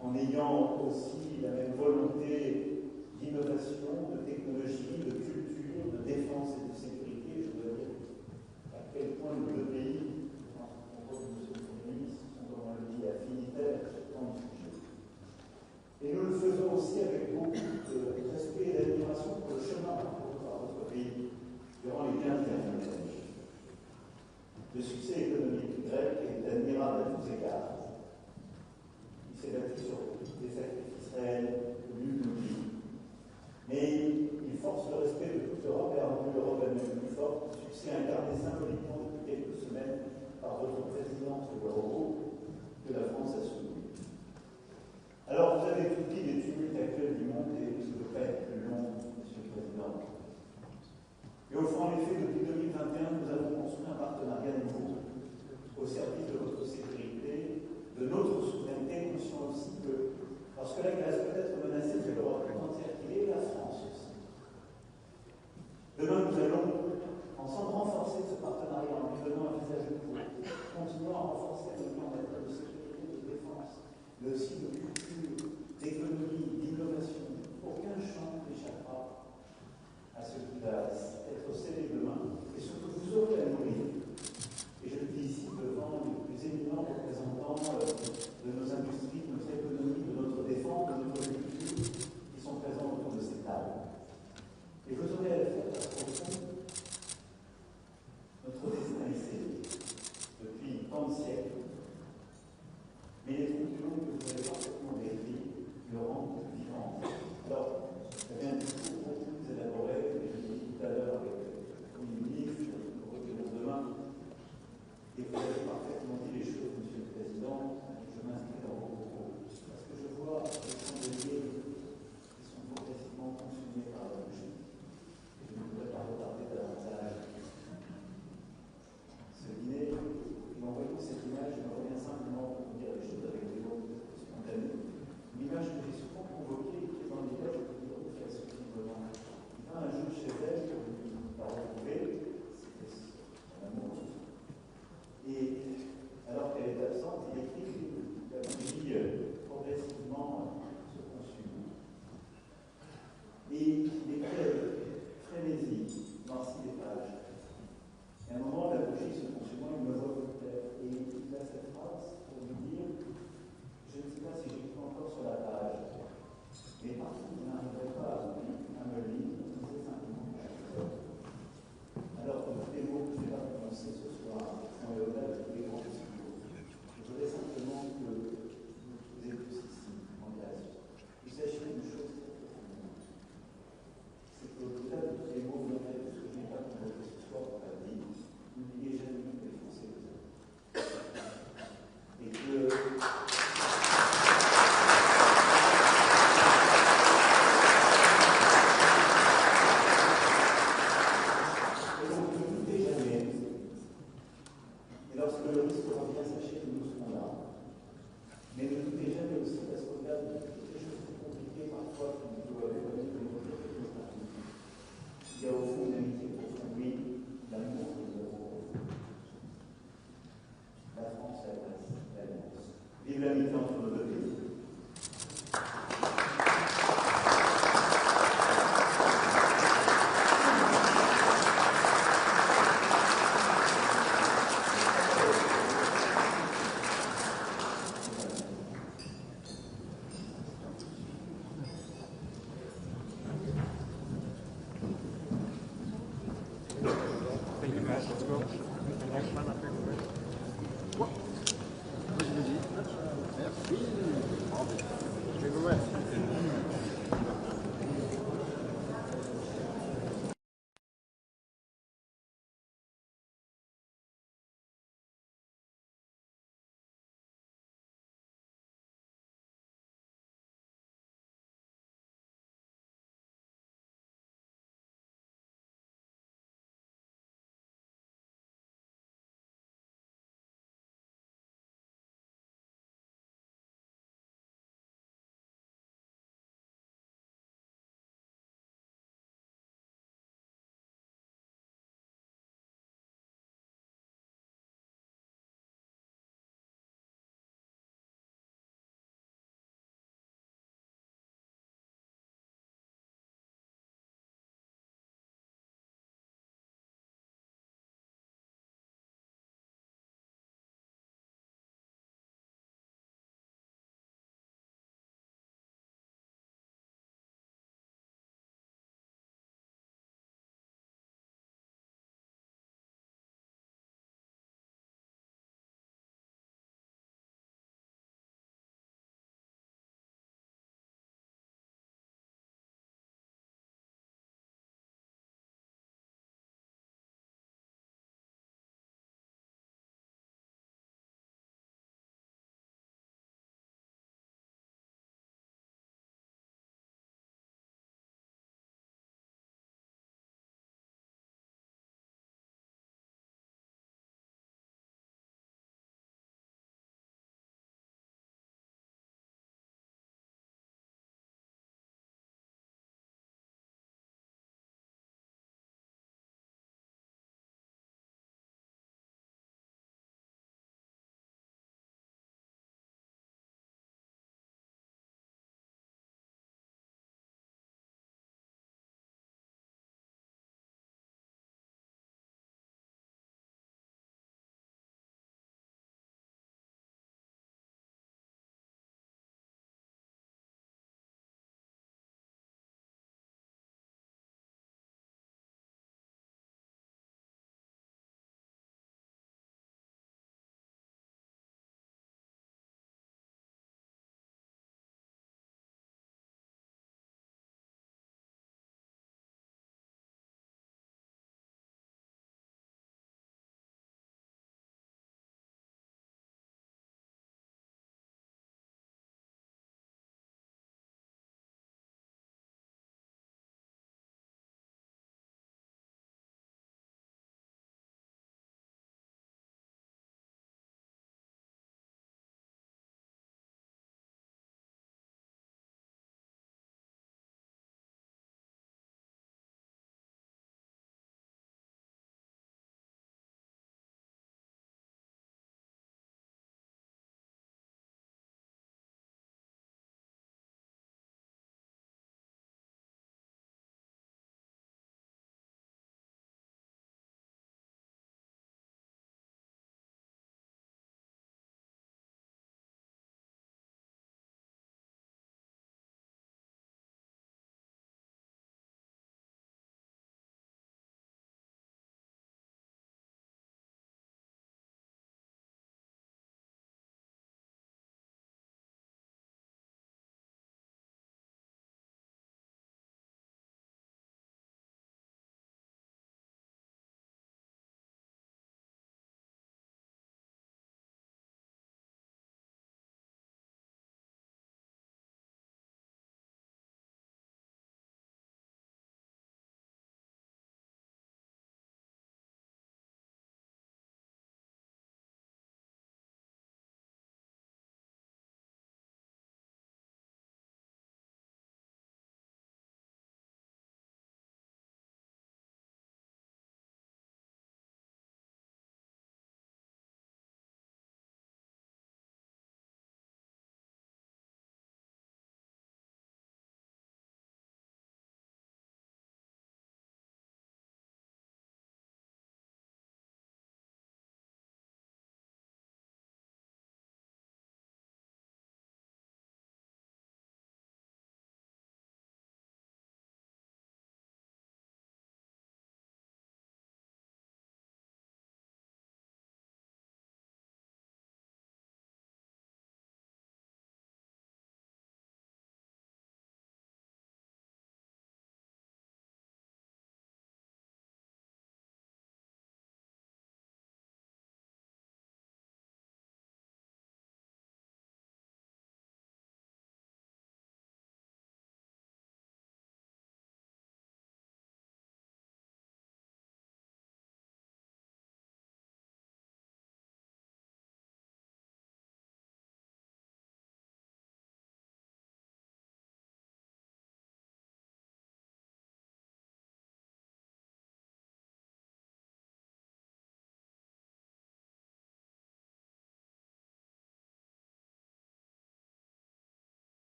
en ayant aussi la même volonté d'innovation, de technologie, de culture, de défense et de sécurité. Je dois dire à quel point nos deux pays, je pense qu'on voit que M. le Premier ministre, sont, comme on le dit, affinitaires sur tant de sujets. Et nous le faisons aussi avec beaucoup de respect et d'admiration pour le chemin parcouru par notre pays durant les 15 dernières années. Le succès économique grec est admirable à tous égards. Il s'est bâti sur des sacrifices réels, nul n'oublie. Mais il force le respect de toute l'Europe et a rendu l'Europe elle-même plus forte. Succès incarné symboliquement depuis quelques semaines par votre présidence de l'Eurogroupe que la France a soutenu. Alors, vous avez tout dit des tumultes actuels du monde et ce ne peut pas être plus long, Monsieur le Président. Et au fond, en effet, depuis 2021, nous avons construit un partenariat nouveau au service de votre sécurité, de notre souveraineté, conscient aussi que lorsque la Grèce peut être menacée, c'est l'Europe tout entière qui est, la France aussi. Demain, nous allons ensemble renforcer ce partenariat en lui donnant un visage nouveau, continuant à renforcer le plan en matière de sécurité et de défense, mais aussi de culture, d'économie, d'innovation. Aucun champ n'échappera à ce qui va être scellé demain, et ce que vous aurez à nourrir. Et je le dis ici devant les plus éminents représentants de nos industries, de notre économie, de notre défense, de notre culture, qui sont présents autour de ces tables. Et vous aurez à le faire parce qu'au fond, notre destin est scellé depuis tant de siècles. Mais les troupes du monde que vous avez parfaitement décrit le rendent vivant. Alors, j'avais un discours beaucoup plus élaboré, que je l'ai dit tout à l'heure avec le Premier ministre, nous reverrons demain. Et vous avez parfaitement dit les choses, Monsieur le Président. Je m'inscris dans vos propos. Parce que je vois les chandeliers qui sont progressivement consumés par la bougie. Et je ne voudrais pas retarder davantage ce dîner. Et en voyant cette image, je me reviens simplement pour vous dire les choses avec des mots spontanés. Une image que j'ai souvent convoquée et qui est dans les lettres de l'Europe qui a ce livre-là. Il va un jour chez elle pour lui la retrouver, c'était son amour. Et alors qu'elle est absente, il écrit que la bougie progressivement se consume. Et il écrit avec frénésie, noircit les pages. Et à un moment, la bougie se consumant, il me voit tout terre. Et il a cette phrase pour lui dire, je ne sais pas si j'écris encore sur la page, mais partout, vous n'arriverez pas à me lire, vous disiez simplement que je suis. Alors que tous les mots que je n'ai pas prononcés ce soir sont au-delà de tous les grands discours. Je voudrais simplement que vous êtes tous ici, en création. Vous sachiez une chose très profonde. C'est qu'au-delà de tous les mots que je n'ai pas prononcés ce soir, on l'a dit, n'oubliez jamais que les Français vous aiment. Et que vive l'amitié entre nos deux